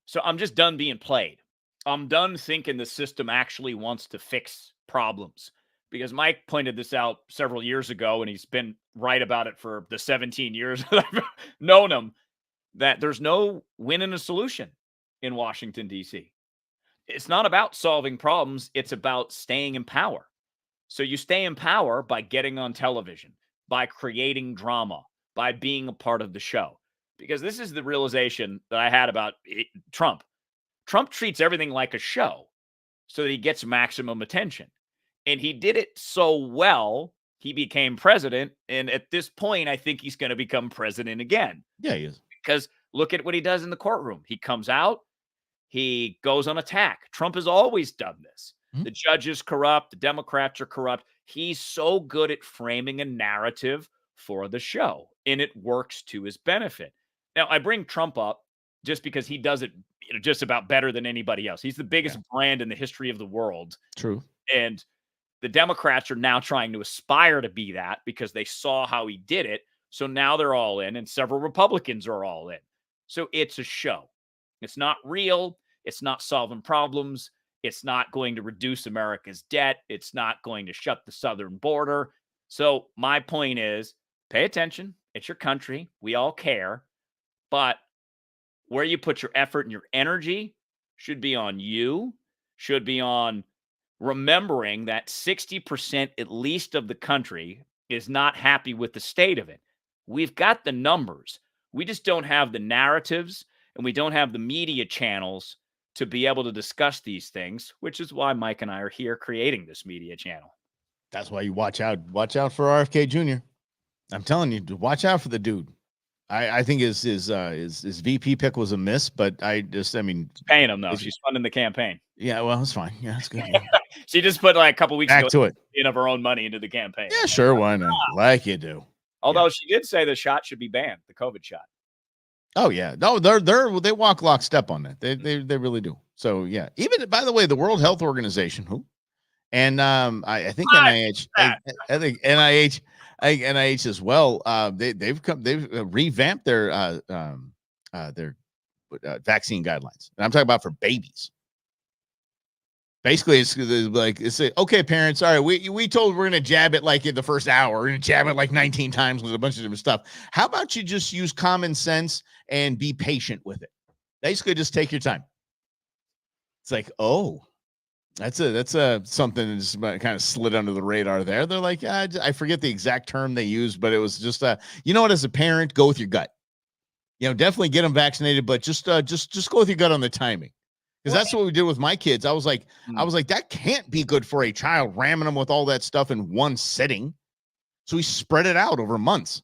So I'm just done being played. I'm done thinking the system actually wants to fix problems, because Mike pointed this out several years ago, and he's been right about it for the 17 years that I've known him, that there's no win and a solution in Washington, D.C. It's not about solving problems. It's about staying in power. So you stay in power by getting on television, by creating drama, by being a part of the show. Because this is the realization that I had about Trump. Trump treats everything like a show so that he gets maximum attention. And he did it so well, he became president. And at this point, I think he's going to become president again. Yeah, he is. Because look at what he does in the courtroom. He comes out, he goes on attack. Trump has always done this. Mm-hmm. The judge is corrupt. The Democrats are corrupt. He's so good at framing a narrative for the show, and it works to his benefit. Now, I bring Trump up just because he does it just about better than anybody else. He's the biggest brand in the history of the world. True. And the Democrats are now trying to aspire to be that because they saw how he did it. So now they're all in, and several Republicans are all in. So it's a show. It's not real. It's not solving problems. It's not going to reduce America's debt. It's not going to shut the southern border. So my point is, pay attention. It's your country. We all care. But where you put your effort and your energy should be on you, should be on remembering that 60% at least of the country is not happy with the state of it. We've got the numbers. We just don't have the narratives, and we don't have the media channels to be able to discuss these things, which is why Mike and I are here creating this media channel. That's why you watch out for RFK Jr. I'm telling you, watch out for the dude. I think his VP pick was a miss, but it's paying him though. She's funding the campaign. Yeah, well, it's fine. Yeah, that's good. She just put like a couple weeks Back ago to it. of her own money into the campaign. Yeah, sure. Why not? Like you do. Although she did say the shot should be banned, the COVID shot. Oh yeah, no, they walk lockstep on that. They really do. So yeah, even by the way, the World Health Organization, and I think NIH, I think NIH as well. They've revamped their vaccine guidelines, and I'm talking about for babies. Basically, it's like okay, parents. All right, we told we're gonna jab it like in the first hour. We're gonna jab it like 19 times with a bunch of different stuff. How about you just use common sense and be patient with it? Basically, just take your time. It's like, oh, that's something that's kind of slid under the radar there. They're like, I forget the exact term they used, but it was just you know what? As a parent, go with your gut. You know, definitely get them vaccinated, but just go with your gut on the timing. Because that's what we did with my kids. I was like, that can't be good for a child, ramming them with all that stuff in one sitting. So we spread it out over months.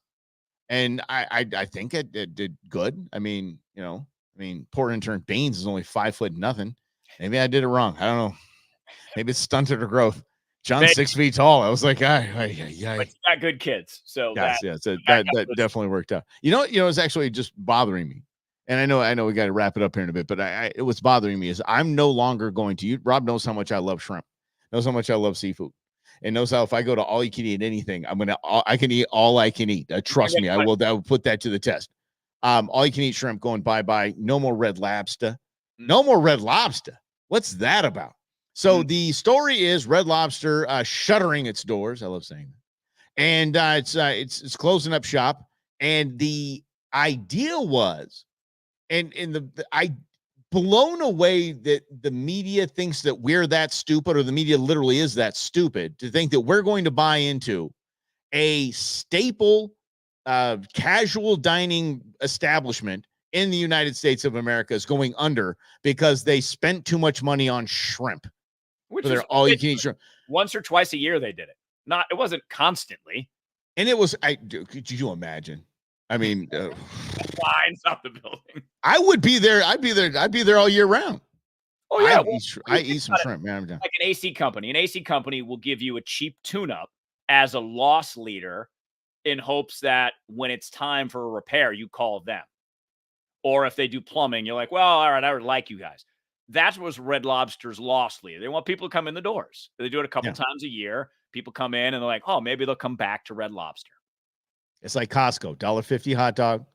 And I think it did good. I mean, poor intern Baines is only 5'0". Maybe I did it wrong. I don't know. Maybe it's stunted her growth. John's 6 feet tall. I was like, But you got good kids. So that definitely worked out. You know, it's actually just bothering me. And I know we got to wrap it up here in a bit, but what's bothering me is I'm no longer going to Rob knows how much I love shrimp, knows how much I love seafood, and knows how if I go to all you can eat anything, I can eat all I can eat. Trust me, I will put that to the test. All you can eat shrimp going bye-bye. No more Red Lobster. No more Red Lobster. What's that about? So the story is Red Lobster shuttering its doors. I love saying that. And it's closing up shop. And the idea was, and I blown away that the media thinks that we're that stupid, or the media literally is that stupid to think that we're going to buy into a staple casual dining establishment in the United States of America is going under because they spent too much money on shrimp. Which is all you can eat shrimp. Once or twice a year they did it. It wasn't constantly. And it was could you imagine? I mean, lines up the building. I would be there. I'd be there all year round. Oh yeah, I eat some shrimp, man. Like an AC company. An AC company will give you a cheap tune-up as a loss leader in hopes that when it's time for a repair, you call them. Or if they do plumbing, you're like, well, all right, I would like you guys. That was Red Lobster's loss leader. They want people to come in the doors. They do it a couple times a year. People come in and they're like, oh, maybe they'll come back to Red Lobster. It's like Costco, $1.50 hot dog,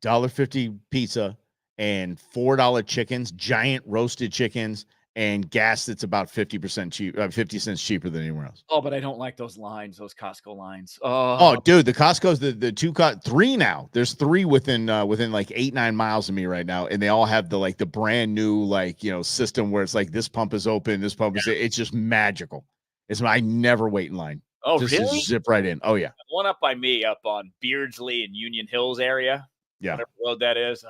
$1.50 pizza, and $4 chickens, giant roasted chickens, and gas that's about 50% cheap, 50 cents cheaper than anywhere else. Oh, but I don't like those lines, those Costco lines. Oh, dude, the Costco's the three now. There's three within like 8-9 miles of me right now, and they all have the brand new system where it's like this pump is open, this pump is it's just magical. I never wait in line. Oh, just really? Zip right in. Oh yeah. One up by me, up on Beardsley and Union Hills area. Yeah. Whatever road that is.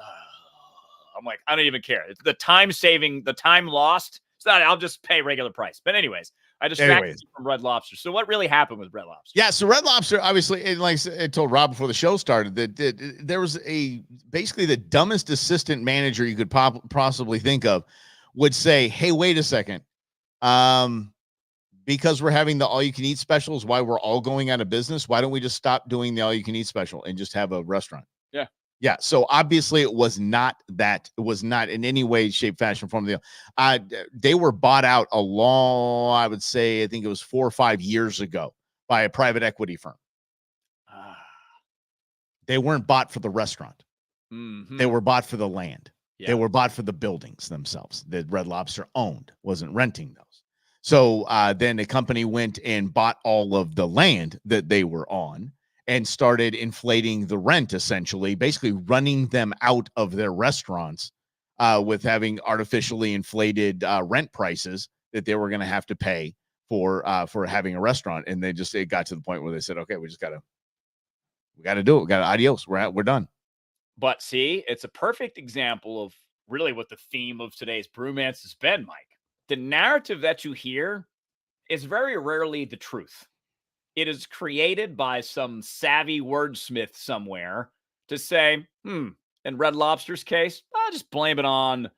I'm like, I don't even care. It's the time saving, the time lost. It's not. I'll just pay regular price. But anyways, I distracted you from Red Lobster. So what really happened with Red Lobster? Yeah. So Red Lobster, obviously, and like I told Rob before the show started, that there was basically the dumbest assistant manager you could possibly think of would say, "Hey, wait a second. Because we're having the all-you-can-eat specials, why we're all going out of business, why don't we just stop doing the all-you-can-eat special and just have a restaurant?" Yeah. Yeah. So obviously it was not that. It was not in any way, shape, fashion, form. They were bought out I would say, I think it was 4 or 5 years ago by a private equity firm. They weren't bought for the restaurant. Mm-hmm. They were bought for the land. Yeah. They were bought for the buildings themselves that Red Lobster owned, wasn't renting those. So then the company went and bought all of the land that they were on and started inflating the rent, essentially, basically running them out of their restaurants with having artificially inflated rent prices that they were going to have to pay for having a restaurant. And it got to the point where they said, okay, we got to do it. We got to adios. We're done. But see, it's a perfect example of really what the theme of today's Brewmance has been, Mike. The narrative that you hear is very rarely the truth. It is created by some savvy wordsmith somewhere to say, in Red Lobster's case, I'll just blame it on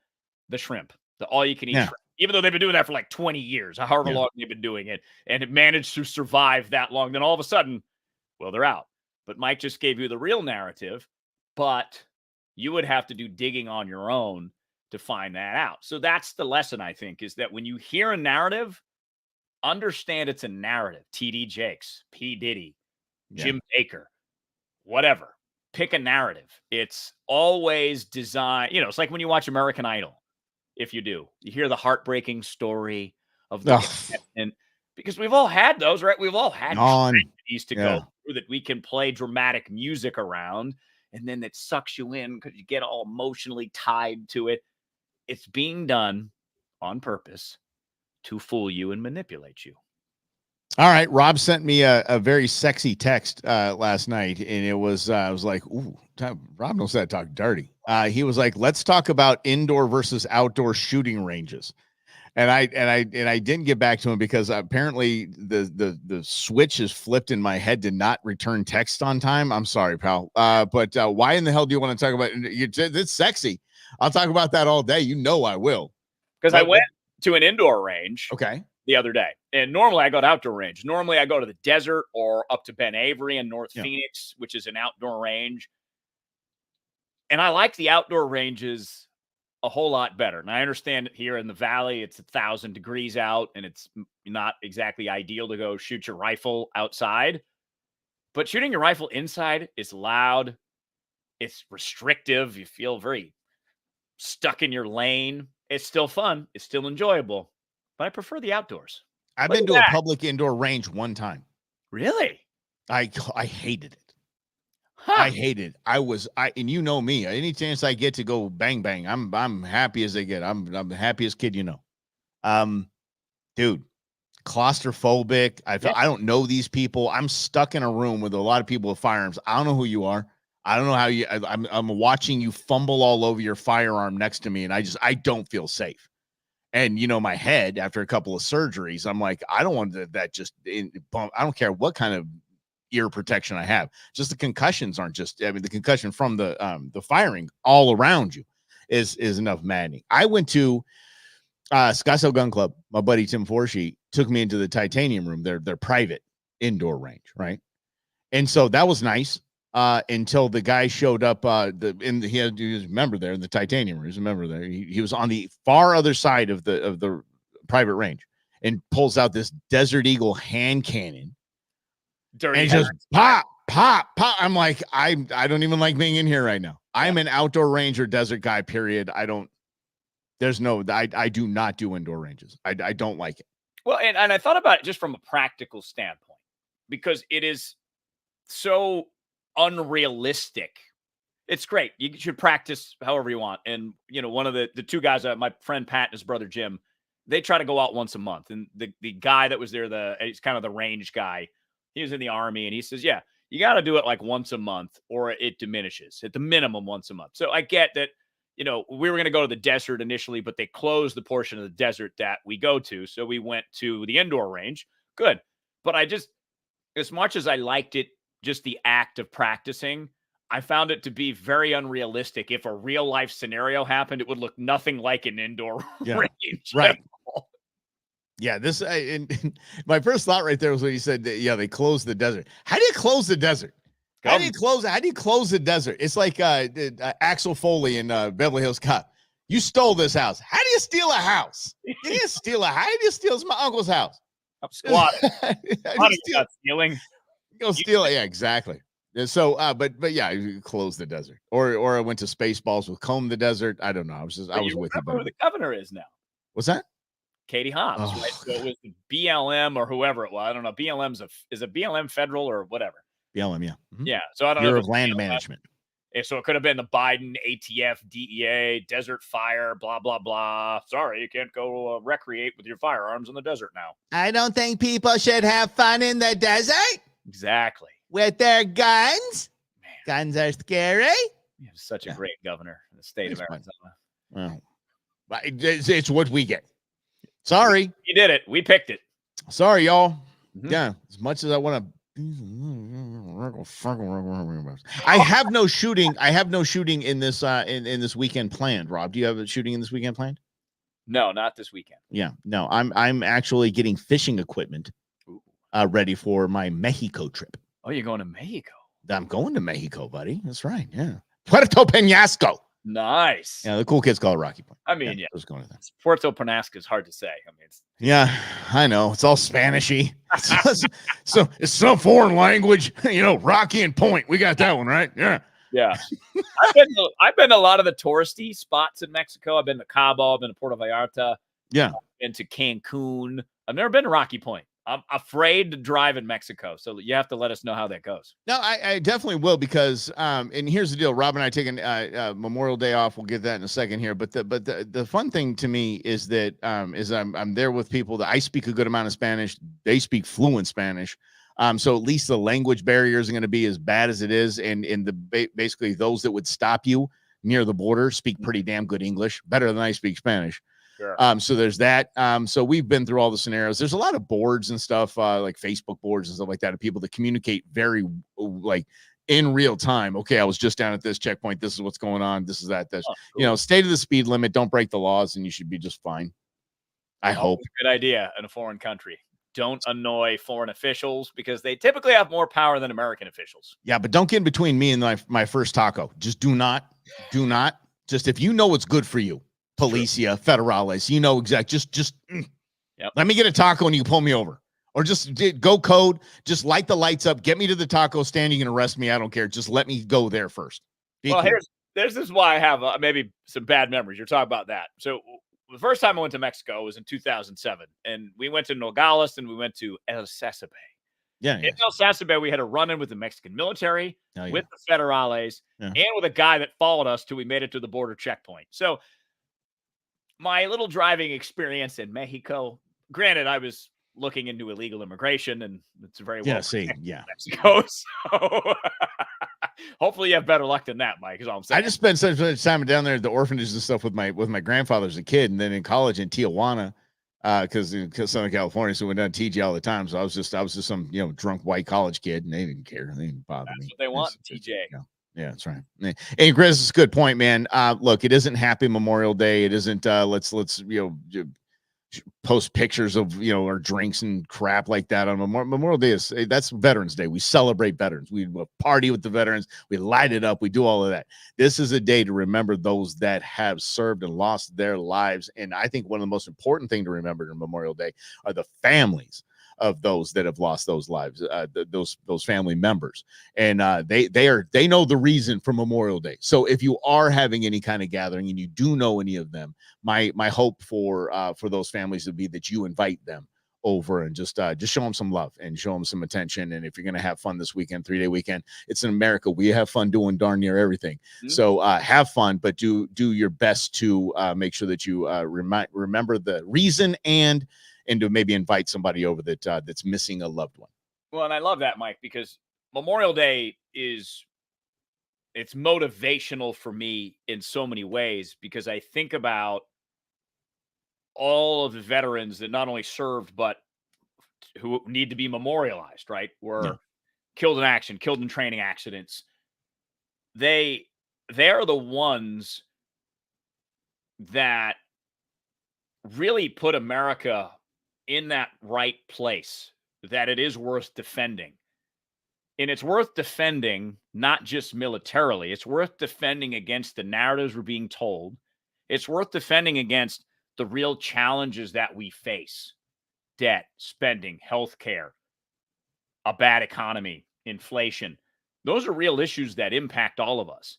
the shrimp, the all-you-can-eat shrimp. Even though they've been doing that for like 20 years, however long they've been doing it, and it managed to survive that long, then all of a sudden, well, they're out. But Mike just gave you the real narrative, but you would have to do digging on your own to find that out. So that's the lesson, I think, is that when you hear a narrative, understand it's a narrative. TD Jakes, P. Diddy, Jim Baker, whatever. Pick a narrative. It's always designed. It's like when you watch American Idol. If you do, you hear the heartbreaking story of the contestant, because we've all had those, right? We've all had tragedies to go through that we can play dramatic music around, and then it sucks you in because you get all emotionally tied to it. It's being done on purpose to fool you and manipulate you. All right. Rob sent me a very sexy text last night, and it was, I was like, ooh, Rob knows how to talk dirty. He was like, let's talk about indoor versus outdoor shooting ranges. And I didn't get back to him because apparently the switch is flipped in my head to not return text on time. I'm sorry, pal. But why in the hell do you want to talk about it? It's sexy. I'll talk about that all day. I will. Because I went to an indoor range. Okay. The other day. And normally I go to outdoor range. Normally I go to the desert or up to Ben Avery in North Phoenix, which is an outdoor range. And I like the outdoor ranges a whole lot better. And I understand here in the valley, it's 1,000 degrees out and it's not exactly ideal to go shoot your rifle outside. But shooting your rifle inside is loud. It's restrictive. You feel very stuck in your lane. It's still fun. It's still enjoyable. But I prefer the outdoors. I've been to a public indoor range one time. Really? I hated it. Huh. I hated it. And you know me. Any chance I get to go bang bang, I'm happy as they get. I'm the happiest kid you know. Dude, claustrophobic. I don't know these people. I'm stuck in a room with a lot of people with firearms. I don't know who you are. I don't know how you. I'm watching you fumble all over your firearm next to me, and I don't feel safe. And, my head after a couple of surgeries, I'm like, I don't want that just bump. I don't care what kind of ear protection I have. Just the concussions aren't the concussion from the firing all around you is enough maddening. I went to Scottsdale Gun Club. My buddy Tim Forshee took me into the Titanium room, their private indoor range, right? And so that was nice. Until the guy showed up, he was a member there in the Titanium room. He was a member there. He was on the far other side of the private range and pulls out this Desert Eagle hand cannon. Dirty and just pop. I'm like, I don't even like being in here right now. I'm an outdoor range or desert guy, period. I do not do indoor ranges. I don't like it. Well, and I thought about it just from a practical standpoint, because it is so unrealistic. It's great. You should practice however you want. And, one of the two guys, my friend Pat and his brother Jim, they try to go out once a month. And the guy that was there, he's kind of the range guy. He was in the Army, and he says, yeah, you got to do it like once a month or it diminishes at the minimum once a month. So I get that, we were going to go to the desert initially, but they closed the portion of the desert that we go to. So we went to the indoor range. Good. But as much as I liked it, just the act of practicing, I found it to be very unrealistic. If a real life scenario happened, it would look nothing like an indoor range. Right. Yeah. And my first thought right there was when you said that, they closed the desert. How do you close the desert? How do you close the desert? It's like Axel Foley in Beverly Hills Cop. You stole this house. How do you steal a house? You didn't steal a house. How do you steal my uncle's house? I'm squatting. Not stealing. Go steal it. Yeah, exactly. So, but yeah, you close the desert, or I went to Spaceballs with Comb the Desert. I don't know. I was with you. Who the governor is now? What's that? Katie Hobbs, right? So it was the BLM or whoever it was. I don't know. BLM's is it BLM federal or whatever? BLM, yeah. Mm-hmm. Yeah. So I don't know. Bureau of Land Management. So it could have been the Biden, ATF, DEA, Desert Fire, blah, blah, blah. Sorry, you can't go recreate with your firearms in the desert now. I don't think people should have fun in the desert. Exactly. With their guns. Man. Guns are scary. You have such a great governor in the state of Arizona. Well, it's what we get. Sorry. You did it. We picked it. Sorry, y'all. Mm-hmm. Yeah. As much as I want to. I have no shooting. I have no shooting in this in this weekend planned. Rob, do you have a shooting in this weekend planned? No, not this weekend. Yeah, no, I'm actually getting fishing equipment ready for my Mexico trip. Oh, you're going to Mexico? I'm going to Mexico, buddy. That's right. Yeah. Puerto Peñasco. Nice. Yeah, the cool kids call it Rocky Point. I mean, I was going to that. Puerto Peñasco is hard to say. I mean, yeah, I know. It's all Spanishy. So it's some foreign language. Rocky and Point. We got that one, right? Yeah. Yeah. I've been to a lot of the touristy spots in Mexico. I've been to Cabo. I've been to Puerto Vallarta. Yeah. I've been to Cancun. I've never been to Rocky Point. I'm afraid to drive in Mexico, so you have to let us know how that goes. No, I definitely will because and here's the deal. Rob and I taking Memorial Day off. We'll get that in a second here. But the fun thing to me is that is I'm there with people that I speak a good amount of Spanish. They speak fluent Spanish. So at least the language barrier isn't going to be as bad as it is. And basically those that would stop you near the border speak pretty damn good English, better than I speak Spanish. Sure. So there's that. So we've been through all the scenarios. There's a lot of boards and stuff, like Facebook boards and stuff like that, of people that communicate very like in real time. Okay, I was just down at this checkpoint. This is what's going on. This is that. This, cool. Stay to the speed limit. Don't break the laws, and you should be just fine. I hope. Good idea in a foreign country. Don't annoy foreign officials because they typically have more power than American officials. Yeah, but don't get in between me and my first taco. Just do not. Just if you know what's good for you. Policia, Federales, exactly. Just let me get a taco and you can pull me over. Or just go code, just light the lights up, get me to the taco stand. You can arrest me. I don't care. Just let me go there first. Well, this is why I have maybe some bad memories. You're talking about that. So the first time I went to Mexico was in 2007. And we went to Nogales and we went to El Sasabe. Yeah. In El Sasabe, we had a run-in with the Mexican military, with the Federales, and with a guy that followed us till we made it to the border checkpoint. So my little driving experience in Mexico, granted, I was looking into illegal immigration, and it's very well Mexico. So hopefully you have better luck than that, Mike, is all I'm saying. I just spent such time down there at the orphanages and stuff with my grandfather as a kid, and then in college in Tijuana, because Southern California, so we went down to TJ all the time. So I was just some drunk white college kid, and they didn't care. They didn't bother me. That's what they want, TJ. Yeah, that's right. Hey, Chris, it's a good point, man. Look, it isn't Happy Memorial Day. It isn't. Let's post pictures of our drinks and crap like that on Memorial Day. That's Veterans Day. We celebrate veterans. We party with the veterans. We light it up. We do all of that. This is a day to remember those that have served and lost their lives. And I think one of the most important thing to remember on Memorial Day are the families of those that have lost those lives, those family members, and they know the reason for Memorial Day. So if you are having any kind of gathering and you do know any of them, my hope for those families would be that you invite them over and just show them some love and show them some attention. And if you're gonna have fun this weekend, 3-day weekend, it's in America. We have fun doing darn near everything. Mm-hmm. So have fun, but do your best to make sure that you remember the reason and to maybe invite somebody over that's missing a loved one. Well, and I love that, Mike, because Memorial Day it's motivational for me in so many ways, because I think about all of the veterans that not only served, but who need to be memorialized, right? Were killed in action, killed in training accidents. They're the ones that really put America in that right place, that it is worth defending. And it's worth defending not just militarily. It's worth defending against the narratives we're being told. It's worth defending against the real challenges that we face: debt, spending, healthcare, a bad economy, inflation. Those are real issues that impact all of us.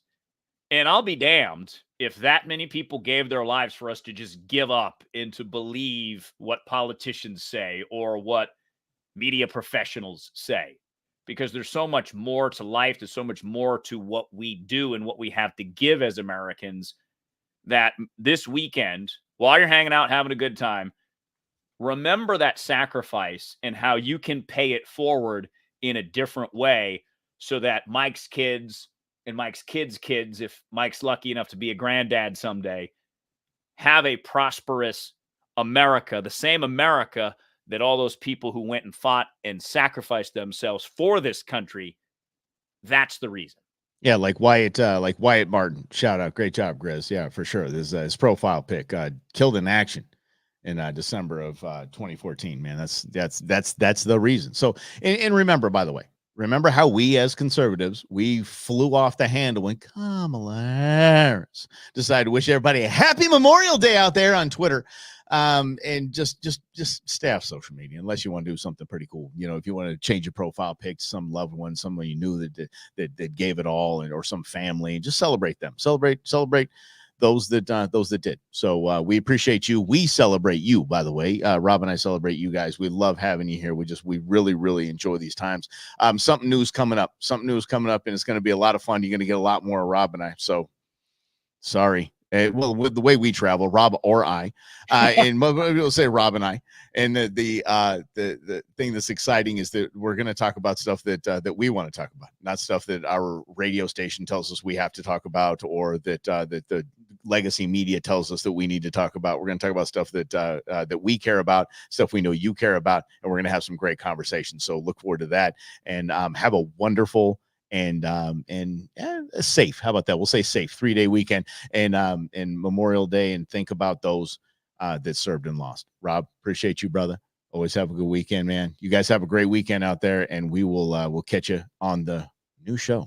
And I'll be damned if that many people gave their lives for us to just give up and to believe what politicians say or what media professionals say, because there's so much more to life. There's so much more to what we do and what we have to give as Americans, that this weekend, while you're hanging out, having a good time, remember that sacrifice and how you can pay it forward in a different way, so that Mike's kids and Mike's kids' kids, if Mike's lucky enough to be a granddad someday, have a prosperous America, the same America that all those people who went and fought and sacrificed themselves for this country, that's the reason. Yeah, like Wyatt Martin. Shout out, great job, Grizz. Yeah, for sure. This his profile pic, killed in action in December of 2014. Man, that's the reason. So, and remember, by the way, remember how we as conservatives we flew off the handle when Kamala Harris decided to wish everybody a happy Memorial Day out there on Twitter. And just stay off social media unless you want to do something pretty cool. You know, if you want to change your profile pic to some loved one, someone you knew that gave it all, or some family, just celebrate them. Celebrate those that did. So we appreciate you. We celebrate you, by the way. Rob and I celebrate you guys. We love having you here. We really enjoy these times. Something new is coming up, and it's going to be a lot of fun. You're going to get a lot more of Rob and I. So sorry. Well, with the way we travel, Rob or I, and we'll say Rob and I. And the thing that's exciting is that we're going to talk about stuff that we want to talk about, not stuff that our radio station tells us we have to talk about, or that the legacy media tells us that we need to talk about. We're going to talk about stuff that we care about, stuff we know you care about, and we're going to have some great conversations. So look forward to that, and have a wonderful and safe. How about that? We'll say safe 3-day weekend and Memorial Day, and think about those that served and lost. Rob, appreciate you, brother. Always have a good weekend, man. You guys have a great weekend out there, and we'll catch you on the new show.